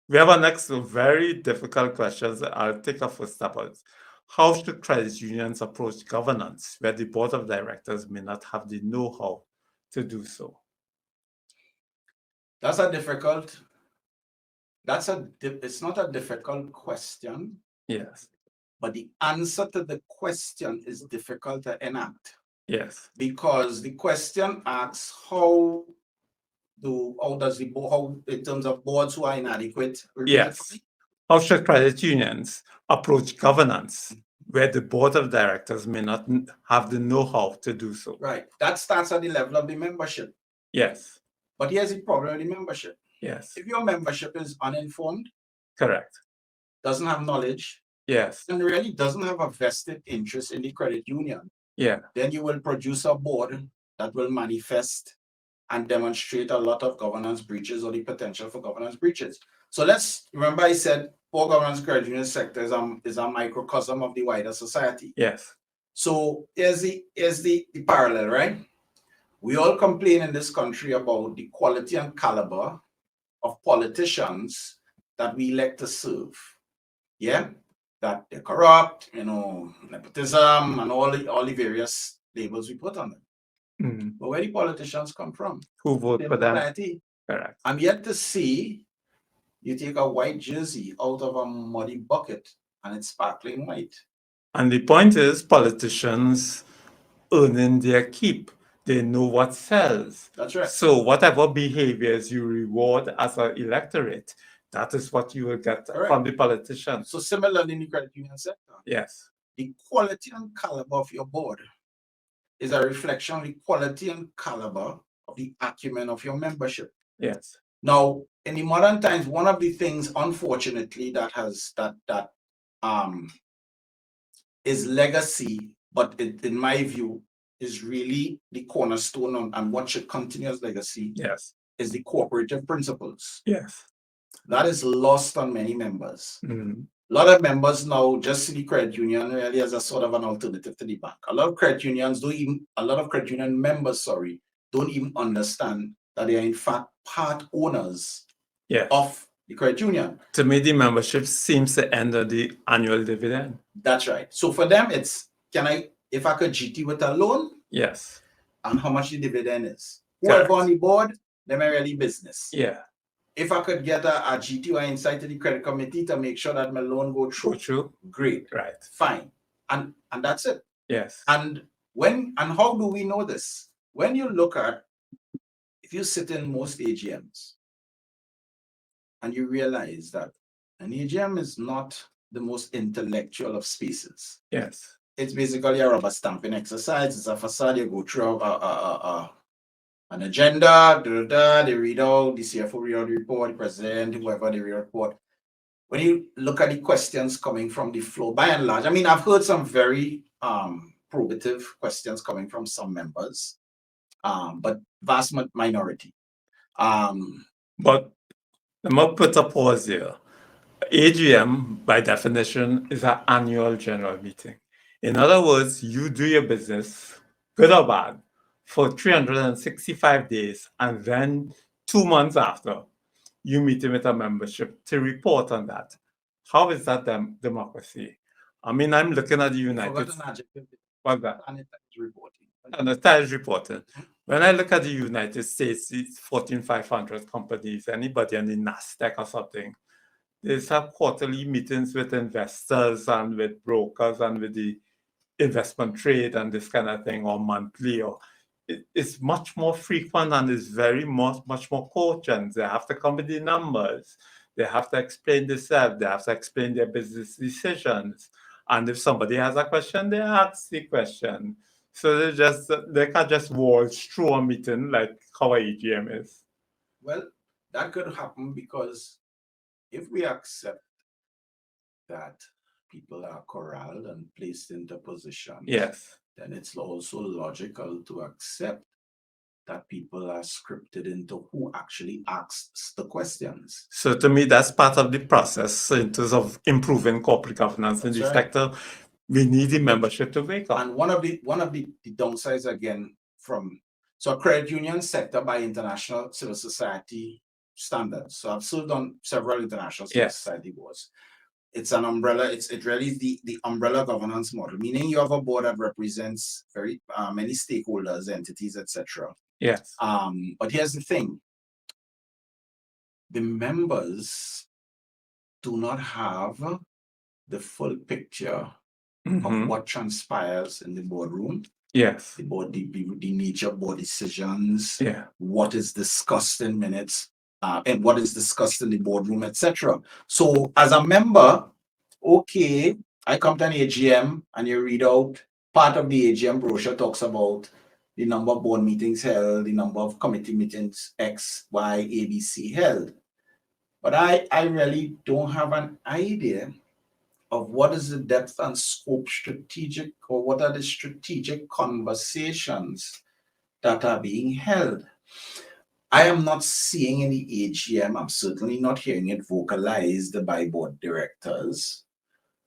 We have our next very difficult questions. I'll take a first step out. How should credit unions approach governance where the board of directors may not have the know-how to do so? That's a difficult, it's not a difficult question. Yes. But the answer to the question is difficult to enact. Yes. Because the question asks how does the board, how in terms of boards who are inadequate? Yes. How should credit unions approach governance where the board of directors may not have the know-how to do so? Right. That starts at the level of the membership. Yes. But here's the problem with the membership. Yes. If your membership is uninformed, correct, doesn't have knowledge, yes, and really doesn't have a vested interest in the credit union, then you will produce a board that will manifest and demonstrate a lot of governance breaches or the potential for governance breaches. So let's remember, I said poor governance credit union sector is a microcosm of the wider society. Yes. So here's the parallel, right? We all complain in this country about the quality and caliber of politicians that we elect to serve. Yeah, that they're corrupt, nepotism, and all the various labels we put on them. But where the politicians come from? Who vote for them? Correct. I'm yet to see you take a white jersey out of a muddy bucket and it's sparkling white. And the point is, politicians earning their keep. They know what sells. That's right. So whatever behaviors you reward as an electorate, that is what you will get from the politicians. So similarly in the credit union sector. Yes. The quality and caliber of your board is a reflection of the quality and caliber of the acumen of your membership. Yes. Now, in the modern times, one of the things, unfortunately, that is legacy, but in my view, is really the cornerstone and what should continue as legacy. Yes. Is the cooperative principles. Yes. That is lost on many members. Mm-hmm. A lot of members now just see the credit union really as a sort of an alternative to the bank. A lot of credit unions a lot of credit union members, don't even understand that they are in fact part owners of the credit union. To me, the membership seems to end on the annual dividend. That's right. So for them, it's if I could GT with a loan? Yes. And how much the dividend is. Whoever on the board, them are really business. Yeah. If I could get a GT or insight to the credit committee to make sure that my loan go through, great. Right. Fine. And that's it. Yes. And how do we know this? When you look at, if you sit in most AGMs, and you realize that an AGM is not the most intellectual of spaces. Yes. It's basically a rubber stamping exercise. It's a facade. You go through an agenda, they read out, the CFO read out the report, the president, whoever they read out the report. When you look at the questions coming from the floor, by and large, I mean, I've heard some very probative questions coming from some members, but vast minority. But let me put a pause here. AGM, by definition, is an annual general meeting. In other words, you do your business, good or bad, for 365 days, and then 2 months after, you meet with a membership to report on that. How is that democracy? I mean, I'm looking at the United States. What's that? Reporting. And the times reporting. When I look at the United States, it's 14,500 companies, anybody on the NASDAQ or something, they have quarterly meetings with investors and with brokers and with the investment trade and this kind of thing, or monthly, or it's much more frequent and it's very much more cogent. They have to come with the numbers. They have to explain themselves. They have to explain their business decisions. And if somebody has a question, they ask the question. So they can't just waltz through a meeting like how a AGM is. Well, that could happen because if we accept that people are corralled and placed into positions, yes, then it's also logical to accept that people are scripted into who actually asks the questions. So to me, that's part of the process in terms of improving corporate governance in the sector. We need the membership to wake up. And one of the downsides again so a credit union sector by international civil society standards. So I've served on several international civil society boards. It's an umbrella. It really is the umbrella governance model, meaning you have a board that represents very many stakeholders, entities, etc. Yes. But here's the thing: the members do not have the full picture of what transpires in the boardroom. Yes. The nature of board decisions. Yeah. What is discussed in minutes. And what is discussed in the boardroom, etc. So, as a member, okay, I come to an AGM and you read out part of the AGM brochure talks about the number of board meetings held, the number of committee meetings X, Y, A, B, C held. But I really don't have an idea of what is the depth and scope strategic, or what are the strategic conversations that are being held. I am not seeing any AGM. I'm certainly not hearing it vocalized by board directors.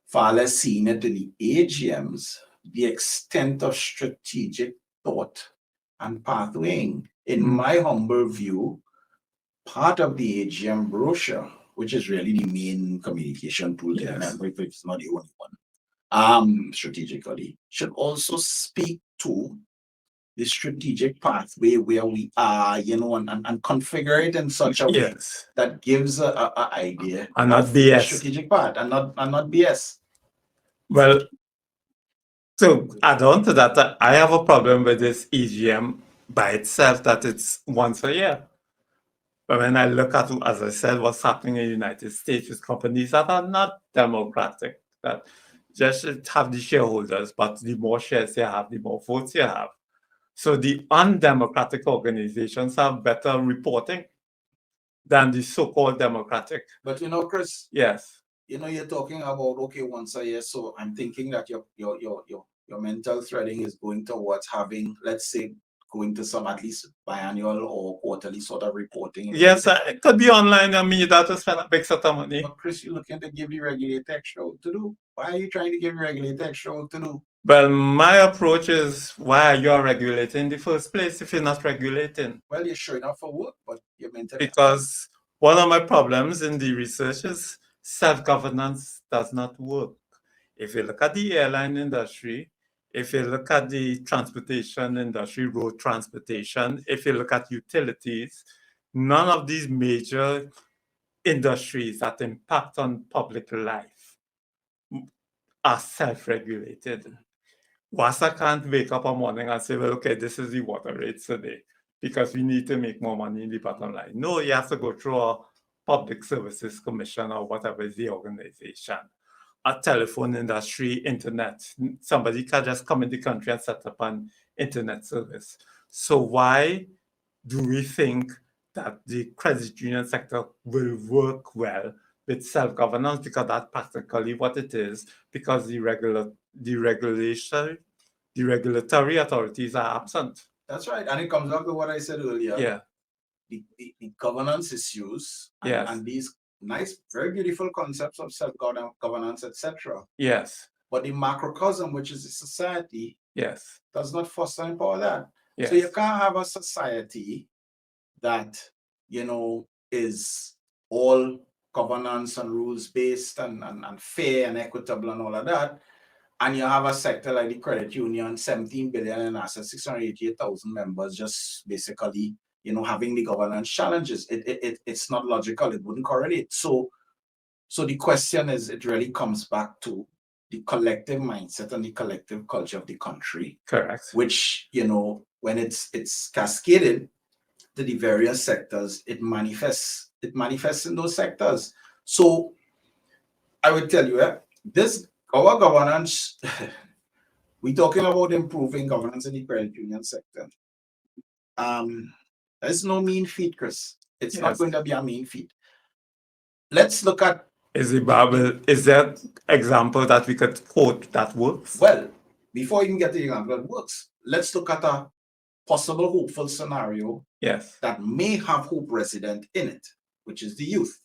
Far less seeing it in the AGMs, the extent of strategic thought and pathwaying. In my humble view, part of the AGM brochure, which is really the main communication tool to the member, if it's not the only one, strategically, should also speak to the strategic pathway where we are, and configure it in such a way that gives an idea and not BS. Strategic part and not BS. Well, to add on to that, I have a problem with this AGM by itself, that it's once a year. But when I look at, as I said, what's happening in the United States with companies that are not democratic, that just have the shareholders, but the more shares you have, the more votes you have. So the undemocratic organizations have better reporting than the so-called democratic. But Chris. Yes. You're talking about once a year. So I'm thinking that your mental threading is going towards having, let's say, going to some at least biannual or quarterly sort of reporting. Yes, it could be online. I mean, you have to spend a big set of money. But Chris, you're looking to give the regulator extra to do. Why are you trying to give the regulator extra to do? Well, my approach is, why are you regulating in the first place if you're not regulating? Well, you're showing up for work, but you're mentally. Because one of my problems in the research is self-governance does not work. If you look at the airline industry, if you look at the transportation industry, road transportation, if you look at utilities, none of these major industries that impact on public life are self-regulated. WASA can't wake up one morning and say, well, okay, this is the water rates today because we need to make more money in the bottom line. No, you have to go through a Public Services Commission or whatever is the organization, a telephone industry, internet. Somebody can just come in the country and set up an internet service. So why do we think that the credit union sector will work well with self-governance? Because that's practically what it is, because the regulatory authorities are absent. That's right. And it comes back to what I said earlier. Yeah. The governance issues and, Yes. and these nice, very beautiful concepts of self-governance, etc. Yes. But the macrocosm, which is the society, Yes. does not foster and empower that. Yes. So you can't have a society that, is all governance and rules based and fair and equitable and all of that. And you have a sector like the credit union, 17 billion in assets, 688,000 members, just basically, having the governance challenges. It's not logical. It wouldn't correlate. So the question is, it really comes back to the collective mindset and the collective culture of the country. Correct. Which, when it's cascaded to the various sectors, it manifests in those sectors. So I would tell you, our governance, we're talking about improving governance in the credit union sector. There's no mean feat, Chris. It's not going to be a mean feat. Let's look at... Is there example that we could quote that works? Well, before you can get the example that works, let's look at a possible hopeful scenario that may have hope resident in it, which is the youth.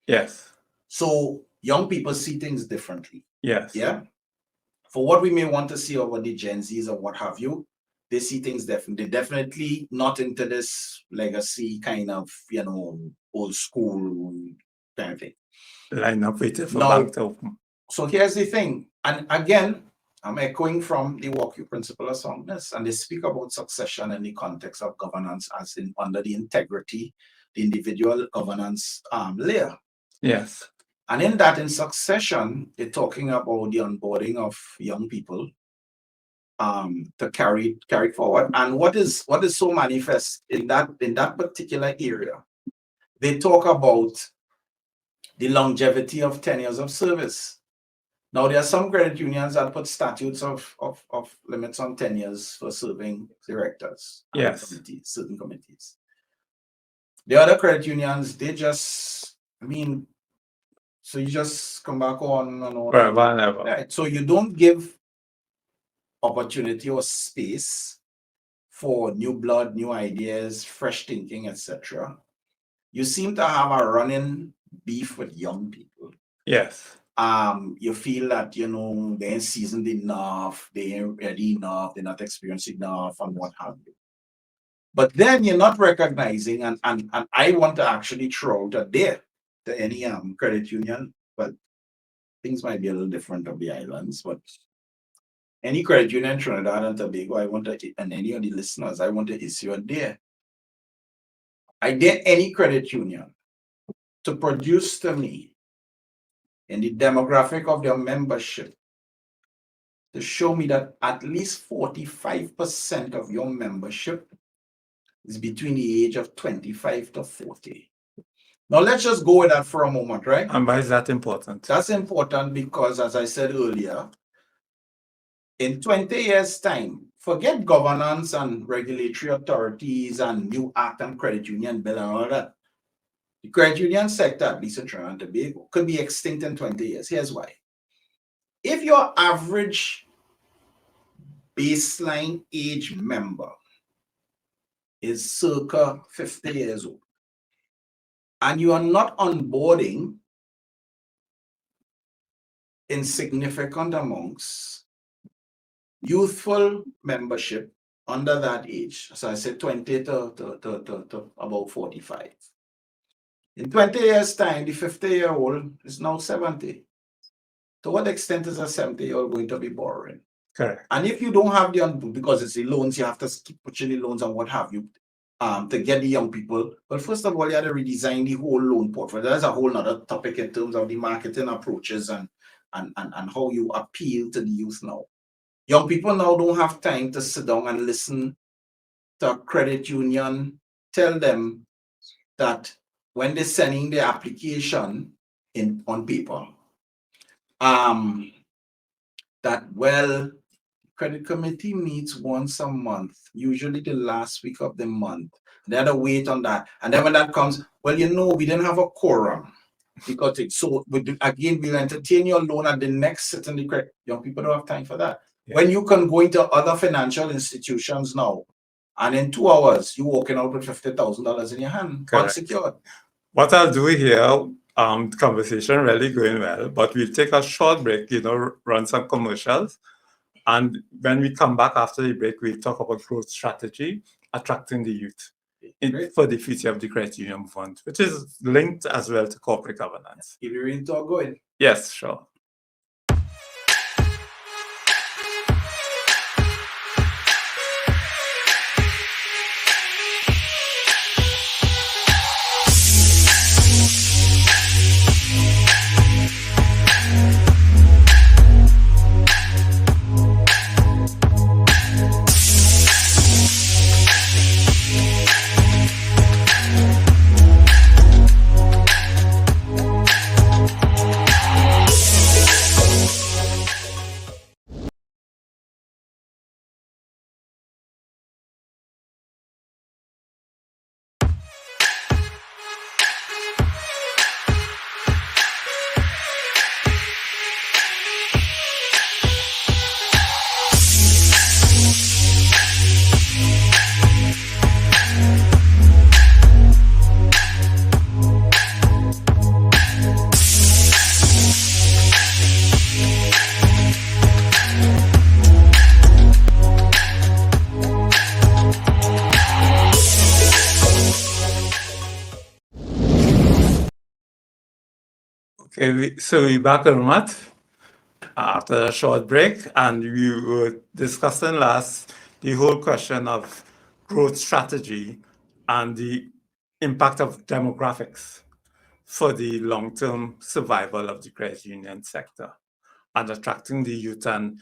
Yes. So young people see things differently. Yes. Yeah. For what we may want to see over the Gen Zs or what have you, they see things differently. They're definitely not into this legacy kind of, old school kind of thing. Line up waiting for bank to open. So here's the thing. And again, I'm echoing from the Walk You principle of soundness, and they speak about succession in the context of governance as in under the integrity, the individual governance layer. Yes. And in succession, they're talking about the onboarding of young people to carry forward. And what is so manifest in that particular area, they talk about the longevity of 10 years of service. Now, there are some credit unions that put statutes of limits on 10 years for serving directors and certain committees. The other credit unions, they just, so you just come back on and on. Whenever. Right. So you don't give opportunity or space for new blood, new ideas, fresh thinking, etc. You seem to have a running beef with young people. Yes. You feel that, they ain't seasoned enough, they ain't ready enough, they're not experienced enough, and what have you. But then you're not recognizing, and I want to actually throw out a dare to any credit union, but things might be a little different on the islands, but any credit union in Trinidad and Tobago, and any of the listeners, I want to issue a dare. I dare any credit union to produce to me in the demographic of their membership to show me that at least 45% of your membership is between the age of 25 to 40. Now, let's just go with that for a moment, right? And why is that important? That's important because, as I said earlier, in 20 years' time, forget governance and regulatory authorities and new act and credit union bill and all that. The credit union sector, at least in Trinidad and Tobago, could be extinct in 20 years. Here's why. If your average baseline age member is circa 50 years old, and you are not onboarding in significant amounts youthful membership under that age, so I said 20 to about 45. In 20 years' time, the 50-year-old is now 70. To what extent is a 70-year-old going to be borrowing? Correct. And if you don't have because it's the loans, you have to keep pushing the loans and what have you, to get the young people. Well, first of all, you have to redesign the whole loan portfolio. That's a whole other topic in terms of the marketing approaches and how you appeal to the youth now. Young people now don't have time to sit down and listen to a credit union tell them that when they're sending the application on paper, that well, credit committee meets once a month, usually the last week of the month. They had to wait on that. And then when that comes, well, we didn't have a quorum. Because so again, we'll entertain your loan at the next sitting. Young people don't have time for that. Yeah. When you can go into other financial institutions now, and in 2 hours, you're walking out with $50,000 in your hand, Correct. unsecured. What I'll do here, conversation really going well, but we'll take a short break, run some commercials. And when we come back after the break, we'll talk about growth strategy, attracting the youth for the future of the credit union fund, which is linked as well to corporate governance. If you're ready to talk, go ahead. Yes, sure. Okay, so we're back, Ermath, after a short break, and we were discussing last the whole question of growth strategy and the impact of demographics for the long-term survival of the credit union sector and attracting the youth. And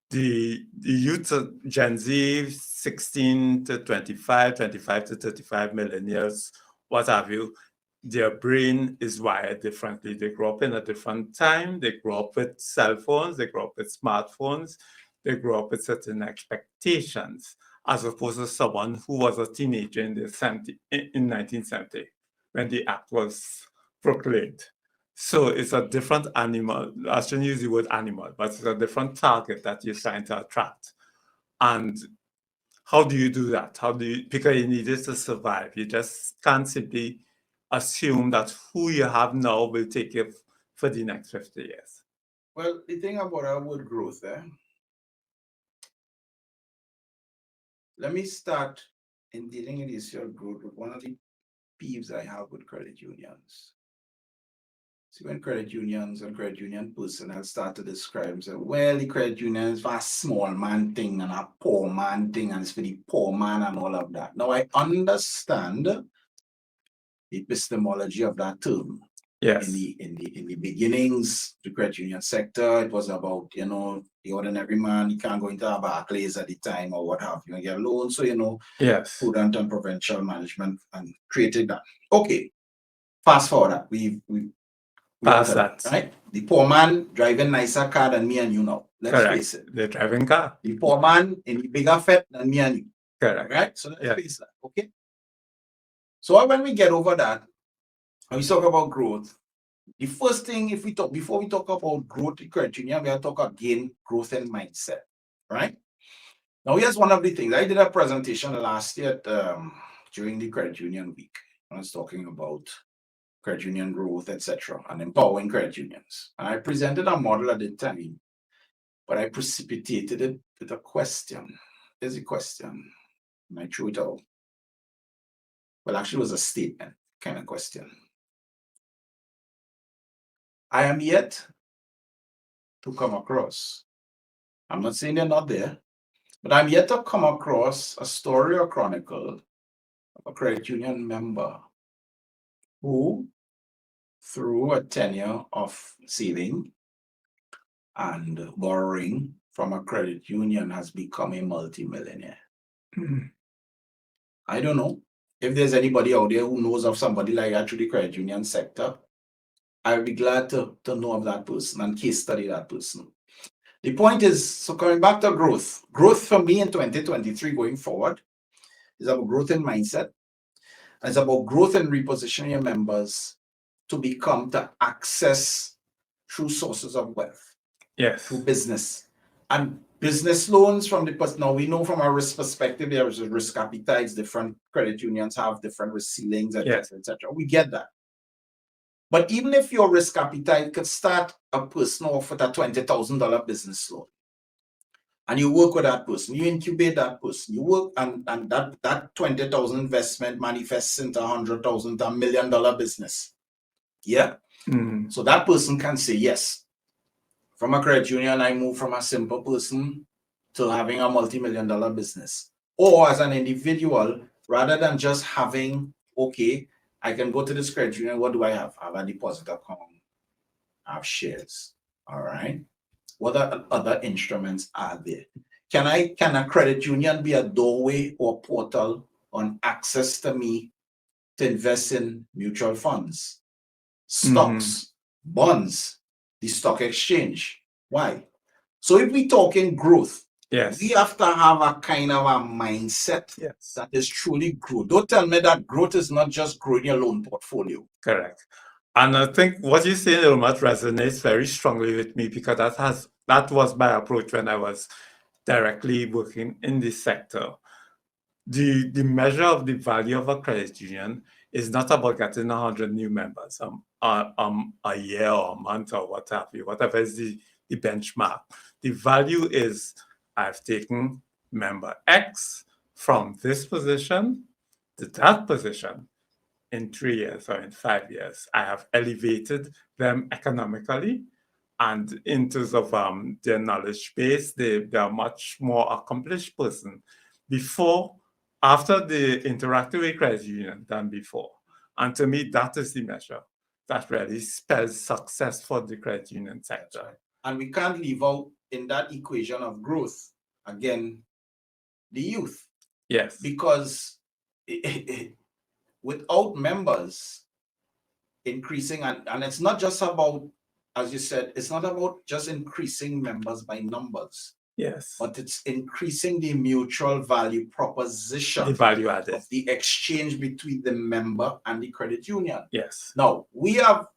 the youth, Gen Z, 16 to 25, 25 to 35, millennials, what have you, their brain is wired differently. They grow up in a different time. They grow up with cell phones. They grow up with smartphones. They grow up with certain expectations, as opposed to someone who was a teenager in 1970 when the act was proclaimed. So it's a different animal. I shouldn't use the word animal, but it's a different target that you're trying to attract. And how do you do that? Because you need it to survive. You just can't simply assume that who you have now will take you for the next 50 years. Well, the thing about our word growth there, let me start in dealing with the issue of growth with one of the peeves I have with credit unions. See, when credit unions and credit union personnel start to describe and say, well, the credit union is for a small man thing and a poor man thing, and it's for the poor man and all of that. Now, I understand the epistemology of that term. Yes. In the beginnings, the credit union sector, it was about, the ordinary man, you can't go into a Barclays at the time or what have you, and get a loan. So, yes, prudent and provincial management and created that. Okay. Fast forward that. We past that. Right? The poor man driving nicer car than me and you now. Let's face it. The driving car. The poor man in the bigger fet than me and you. Correct. Right? So let's face that. Okay. So when we get over that, and we talk about growth, the first thing before we talk about growth in credit union, we have to talk again growth and mindset. Right? Now here's one of the things. I did a presentation last year during the credit union week. I was talking about credit union growth, etc., and empowering credit unions. And I presented a model at the time, but I precipitated it with a question. There's a question, and I threw it out. Well, actually, it was a statement kind of question. I am yet to come across, I'm not saying they're not there, but I'm yet to come across a story or chronicle of a credit union member who, through a tenure of saving and borrowing from a credit union, has become a multimillionaire. I don't know. if there's anybody out there who knows of somebody like that through the credit union sector, I'd be glad to know of that person and case study that person. The point is, so coming back to growth, growth for me in 2023 going forward is about growth in mindset. It's about growth and repositioning your members to access through sources of wealth. Yes. Through business. And business loans from the person. Now we know from a risk perspective, there is a risk appetites, different credit unions have different risk ceilings, etc., etc. We get that. But even if your risk appetite could start a person off with a $20,000 business loan, and you work with that person, you incubate that person, you work, and that 20,000 investment manifests into 100,000, $1 million business. Yeah. Mm-hmm. So that person can say, yes, from a credit union, I move from a simple person to having a multi-million-dollar business. Or as an individual, rather than just having, okay, I can go to this credit union, what do I have? I have a deposit account, I have shares, all right? What other instruments are there? Can a credit union be a doorway or portal on access to me to invest in mutual funds, stocks, bonds, the stock exchange? Why? So if we talk in growth, yes, we have to have a kind of a mindset that is truly growth. Don't tell me that growth is not just growing your loan portfolio. Correct. And I think what you say, Ermath, resonates very strongly with me because that was my approach when I was directly working in this sector. The measure of the value of a credit union is not about getting 100 new members a year or a month or what have you, whatever is the benchmark. The value is I've taken member X from this position to that position. In 3 years or in 5 years, I have elevated them economically, and in terms of their knowledge base, they are much more accomplished person after the interactive with credit union than before. And to me, that is the measure that really spells success for the credit union sector. Right. And we can't leave out in that equation of growth, again, the youth. Yes. Because without members increasing, and it's not just about, as you said, it's not about just increasing members by numbers. Yes. But it's increasing the mutual value proposition. The value added. Of the exchange between the member and the credit union. Yes. Now, we have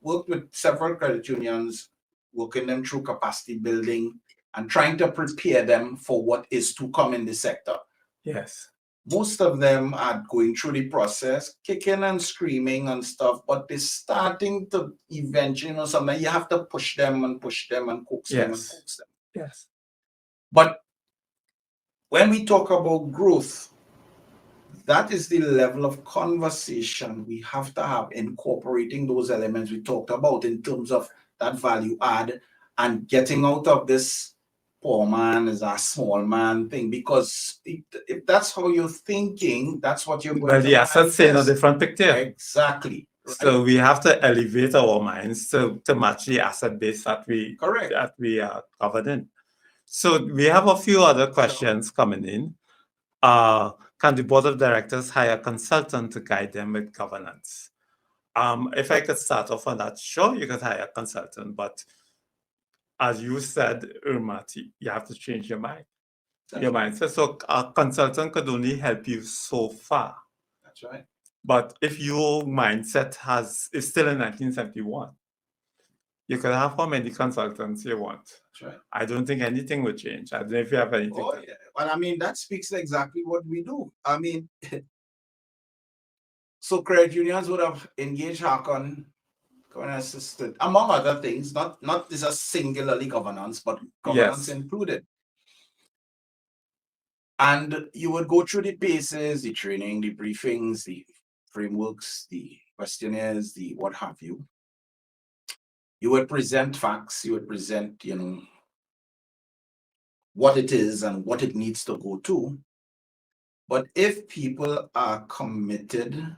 worked with several credit unions, working them through capacity building and trying to prepare them for what is to come in the sector. Yes. Most of them are going through the process, kicking and screaming and stuff, but they're starting to eventually, sometimes you have to push them and coax them and coax them. Yes. But when we talk about growth, that is the level of conversation we have to have, incorporating those elements we talked about in terms of that value add and getting out of this poor man is a small man thing. Because if that's how you're thinking, that's what you're going to the assets say in a different picture. Exactly. Right? So we have to elevate our minds to match the asset base that we are covered in. So we have a few other questions coming in. Can the board of directors hire a consultant to guide them with governance? If I could start off on that, sure, you could hire a consultant, but as you said, Ermath, you have to change your mind. Your mindset. So a consultant could only help you so far. That's right. But if your mindset is still in 1971, you can have how many consultants you want. That's right. I don't think anything would change. I don't know if you have anything. Yeah. Well, I mean, that speaks exactly what we do. I mean, so credit unions would have engaged HARCON, assisted, among other things, not this is singularly governance, but governance included. And you would go through the paces, the training, the briefings, the frameworks, the questionnaires, the what have you. You would present facts, you would present, what it is and what it needs to go to. But if people are committed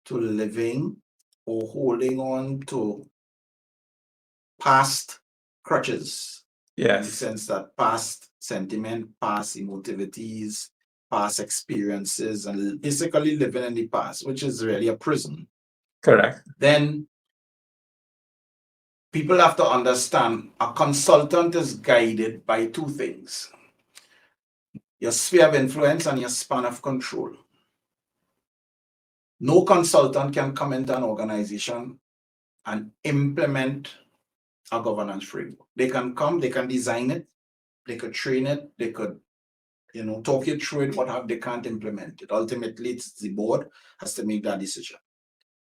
to living or holding on to past crutches, in the sense that past sentiment, past emotivities, past experiences and basically living in the past, which is really a prison, Correct. then people have to understand a consultant is guided by two things: your sphere of influence and your span of control. No consultant can come into an organization and implement a governance framework. They can come, they can design it, they could train it, they could, talk you through it, but they can't implement it. Ultimately, it's the board has to make that decision.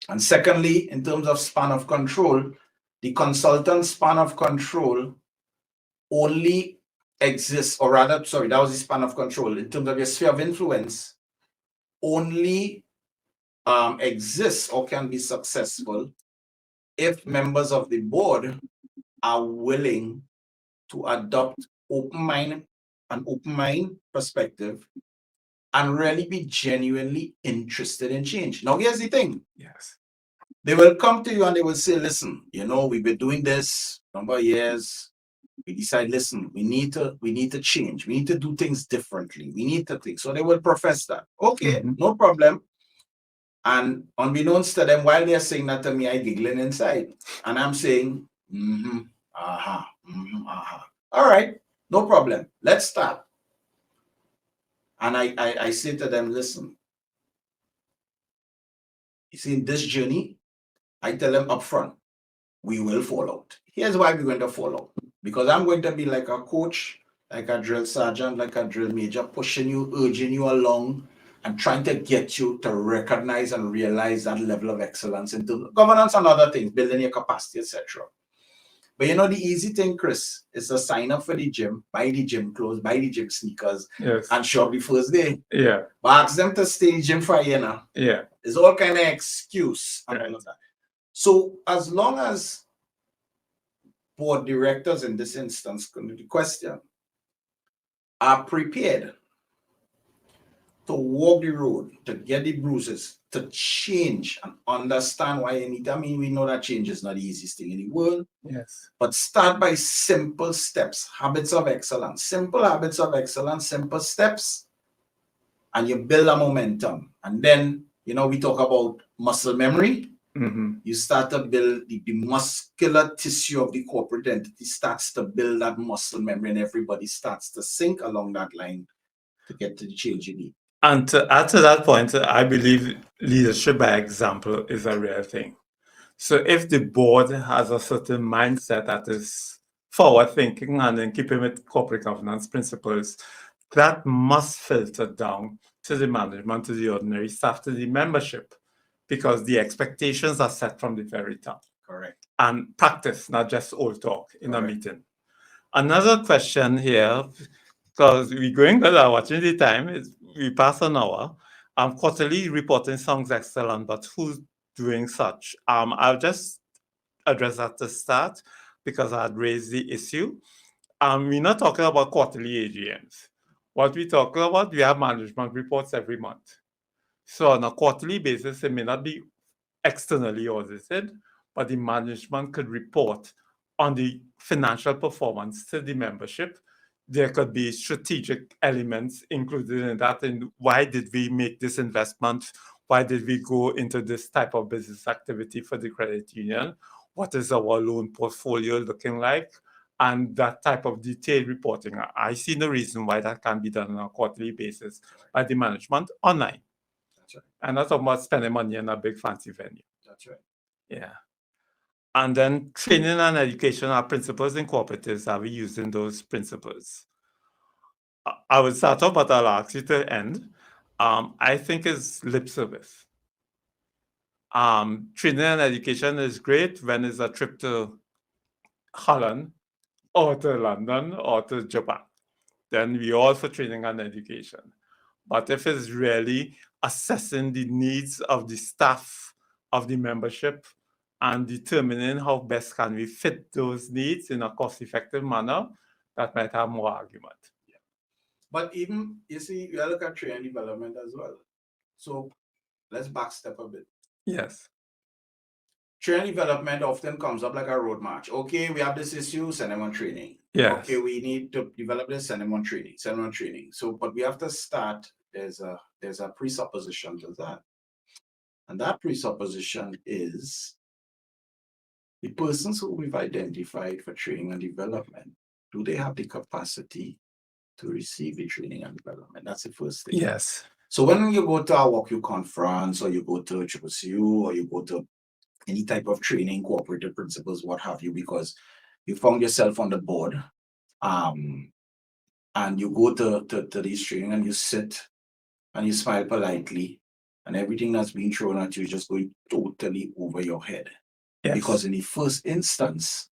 And secondly, in terms of span of control, the consultant span of control only exists, or rather, sorry, that was the span of control. In terms of your sphere of influence, only exists or can be successful if members of the board are willing to adopt an open mind perspective and really be genuinely interested in change. Now, here's the thing. Yes. They will come to you and they will say, listen, we've been doing this number of years. We decide, listen, we need to change. We need to do things differently. We need to think. So they will profess that. Okay, no problem. And unbeknownst to them, while they're saying that to me, I giggling inside. And I'm saying, all right, no problem. Let's start. And I say to them, listen, you see, in this journey, I tell them up front, we will fall out. Here's why we're going to fall out. Because I'm going to be like a coach, like a drill sergeant, like a drill major, pushing you, urging you along, and trying to get you to recognize and realize that level of excellence into governance and other things, building your capacity, etc. But the easy thing, Chris, is to sign up for the gym, buy the gym clothes, buy the gym sneakers, and show up the first day. Yeah. But ask them to stay in the gym for a year now. Yeah. It's all kind of excuse and all of that. So as long as board directors in this instance, the question, are prepared to walk the road, to get the bruises, to change and understand why you need. I mean, we know that change is not the easiest thing in the world. Yes. But start by simple steps, habits of excellence, simple habits of excellence, simple steps, and you build a momentum. And then, we talk about muscle memory. You start to build the muscular tissue of the corporate entity starts to build that muscle memory, and everybody starts to sink along that line to get to the change you need. And to add to that point, I believe leadership by example is a real thing. So if the board has a certain mindset that is forward thinking and then keeping with corporate governance principles, that must filter down to the management, to the ordinary staff, to the membership, because the expectations are set from the very top. Correct. And practice, not just old talk in a meeting. Another question here, because we're going good at watching the time, we pass an hour. Quarterly reporting sounds excellent, but who's doing such? I'll just address that to start because I had raised the issue. We're not talking about quarterly AGMs. What we're talking about, we have management reports every month. So on a quarterly basis, it may not be externally audited, but the management could report on the financial performance to the membership. There could be strategic elements included in that. And why did we make this investment? Why did we go into this type of business activity for the credit union? What is our loan portfolio looking like? And that type of detailed reporting. I see no reason why that can't be done on a quarterly basis by the management online. That's right. And not talking about spending money in a big fancy venue. That's right. Yeah. And then training and education are principles in cooperatives. Are we using those principles? I will start off, but I'll ask you to end. I think it's lip service. Training and education is great when it's a trip to Holland or to London or to Japan. Then we all for training and education. But if it's really assessing the needs of the staff of the membership and determining how best can we fit those needs in a cost-effective manner, that might have more argument. Yeah. But even, you see, you look at training development as well. So let's backstep a bit. Yes. Training development often comes up like a road march. Okay, we have this issue, send them on training. Yes. Okay, we need to develop this, send them on training, send them on training. So, but we have to start there's a presupposition to that. And that presupposition is the persons who we've identified for training and development, do they have the capacity to receive the training and development? That's the first thing. Yes. So when you go to a WOCU conference, or you go to CCU, or you go to any type of training, cooperative principles, what have you, because you found yourself on the board, and you go to these training and you sit and you smile politely, and everything that's being thrown at you is just going totally over your head. Yes. Because in the first instance,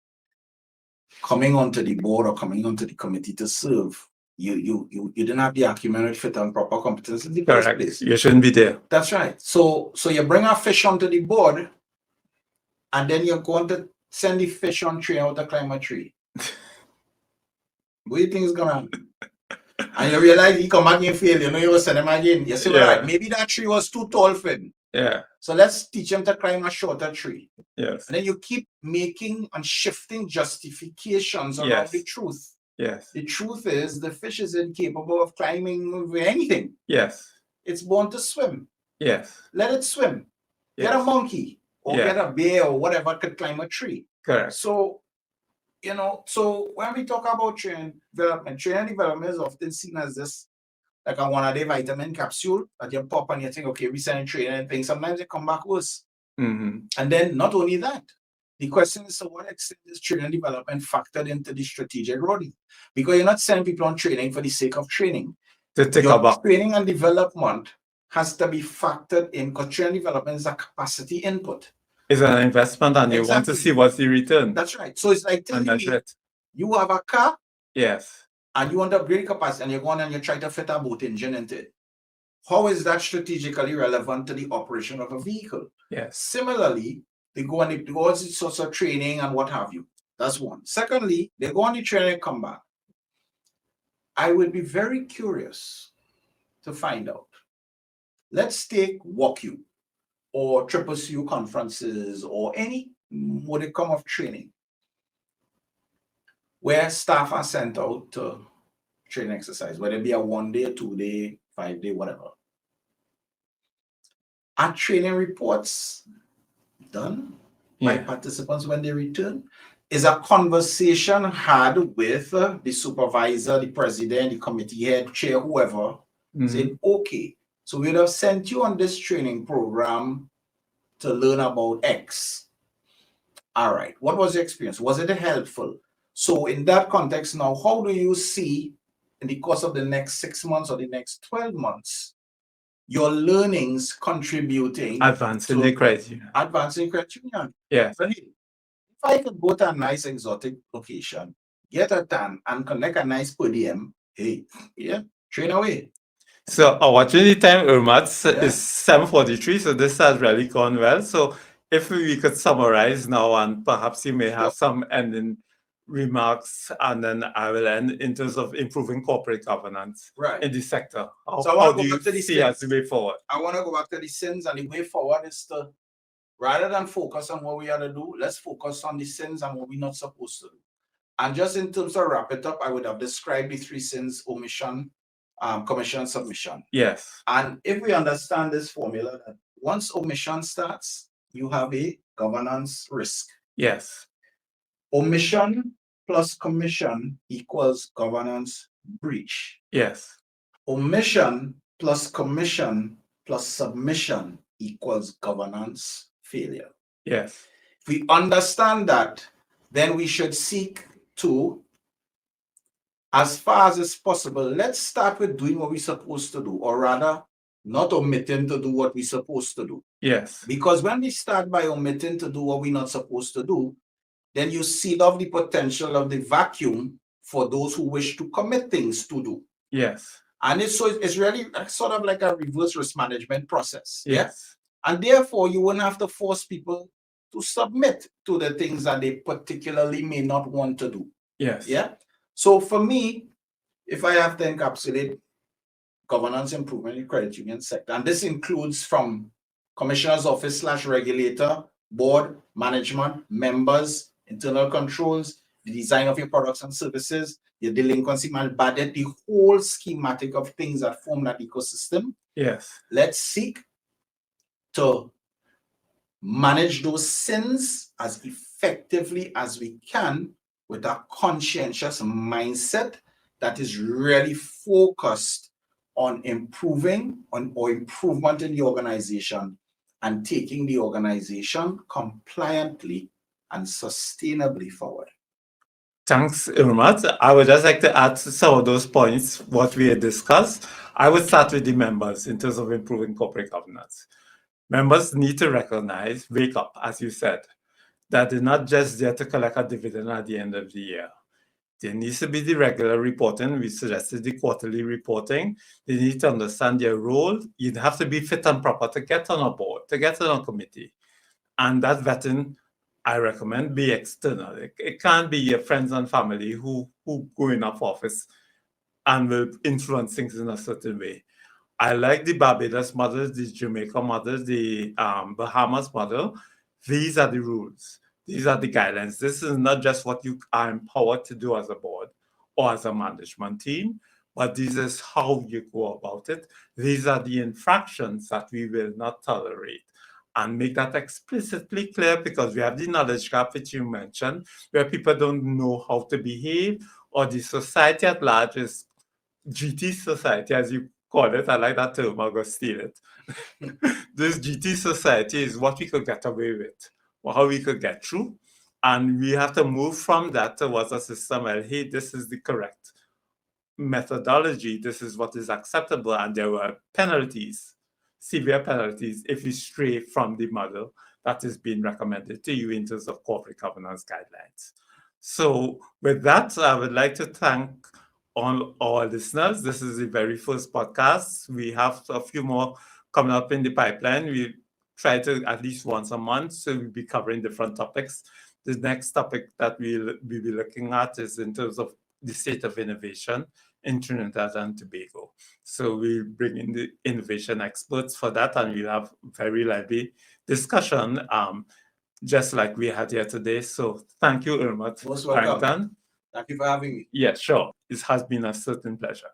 coming onto the board or coming onto the committee to serve, you didn't have the acumen, fit, and proper competence in the first place. You shouldn't be there. That's right. So you bring a fish onto the board, and then you're going to send the fish on tree out to climb a tree. What do you think is gonna happen? And you realize he come back and fail, you know, you will send him again. You see what I mean? Maybe that tree was too tall for him. Yeah. So let's teach him to climb a shorter tree. Yes. And then you keep making and shifting justifications around the truth. Yes. The truth is the fish is incapable of climbing anything. Yes. It's born to swim. Yes. Let it swim. Yes. Get a monkey or get a bear or whatever could climb a tree. Correct. So, you know, so when we talk about training development is often seen as this, like a one-a-day vitamin capsule that you pop and you think, okay, we send training and things. Sometimes they come back worse. Mm-hmm. And then not only that, the question is to what extent is training development factored into the strategic roadmap? Because you're not sending people on training for the sake of training. Training and development has to be factored in, because training development is a capacity input. It's an investment, and you want to see what's the return. That's right. So it's like telling me, you have a car. Yes. And you want to upgrade capacity, and you're going and you try to fit a boat engine into it. How is that strategically relevant to the operation of a vehicle? Yes. Similarly, they go and they do all sorts of training and what have you. That's one. Secondly, they go on the training and come back. I would be very curious to find out. Let's take WOCU or CCU conferences or any modicum of training where staff are sent out to training exercise, whether it be a 1 day, 2 day, 5 day, whatever. Are training reports done by participants when they return? Is a conversation had with the supervisor, the president, the committee head, chair, whoever, saying, okay, so we'd have sent you on this training program to learn about X. All right, what was your experience? Was it helpful? So in that context now, how do you see in the course of the next 6 months or the next 12 months, your learnings contributing advancing the criteria? Advancing criteria. Yes. But if I could go to a nice exotic location, get a tan and connect a nice podium, hey, train away. So our training time, Ermath, is 7:43, so this has really gone well. So if we could summarize now, and perhaps you may have some ending remarks, and then I will end in terms of improving corporate governance in the sector. How do you see as the way forward? I want to go back to the sins, and the way forward is to, rather than focus on what we have to do, let's focus on the sins and what we're not supposed to do. And just in terms of wrap it up, I would have described the 3 sins: omission, commission, submission. Yes. And if we understand this formula, that once omission starts, you have a governance risk. Yes. Omission plus commission equals governance breach. Yes. Omission plus commission plus submission equals governance failure. Yes. If we understand that, then we should seek to, as far as is possible, let's start with doing what we're supposed to do, or rather, not omitting to do what we're supposed to do. Yes. Because when we start by omitting to do what we're not supposed to do, then you seal off the potential of the vacuum for those who wish to commit things to do. Yes. And it's really sort of like a reverse risk management process. Yes. And therefore, you wouldn't have to force people to submit to the things that they particularly may not want to do. Yes. Yeah. So for me, if I have to encapsulate governance improvement in the credit union sector, and this includes from commissioner's office / regulator, board, management, members, internal controls, the design of your products and services, your delinquency budget, the whole schematic of things that form that ecosystem. Yes. Let's seek to manage those sins as effectively as we can with a conscientious mindset that is really focused on improvement in the organization and taking the organization compliantly and sustainably forward. Thanks, Ermath. I would just like to add to some of those points, what we had discussed. I would start with the members in terms of improving corporate governance. Members need to recognize, wake up, as you said, that they're not just there to collect a dividend at the end of the year. There needs to be the regular reporting. We suggested the quarterly reporting. They need to understand their role. You'd have to be fit and proper to get on a board, to get on a committee. And that vetting, I recommend, be external. It can't be your friends and family who go in office and will influence things in a certain way. I like the Barbados model, the Jamaica model, the Bahamas model. These are the rules. These are the guidelines. This is not just what you are empowered to do as a board or as a management team, but this is how you go about it. These are the infractions that we will not tolerate. And make that explicitly clear, because we have the knowledge gap, which you mentioned, where people don't know how to behave, or the society at large is GT society, as you call it. I like that term, I'll go steal it. This GT society is what we could get away with, or how we could get through. And we have to move from that towards a system where, hey, this is the correct methodology, this is what is acceptable, and there were penalties, severe penalties, if you stray from the model that is being recommended to you in terms of corporate governance guidelines. So with that, I would like to thank all our listeners. This is the very first podcast. We have a few more coming up in the pipeline. We try to at least once a month, so we'll be covering different topics. The next topic that we'll be looking at is in terms of the state of innovation in Trinidad and Tobago. So we'll bring in the innovation experts for that, and we'll have very lively discussion, just like we had here today. So thank you, Ermath Most welcome. Harrington. Thank you for having me. Yeah, sure. It has been a certain pleasure.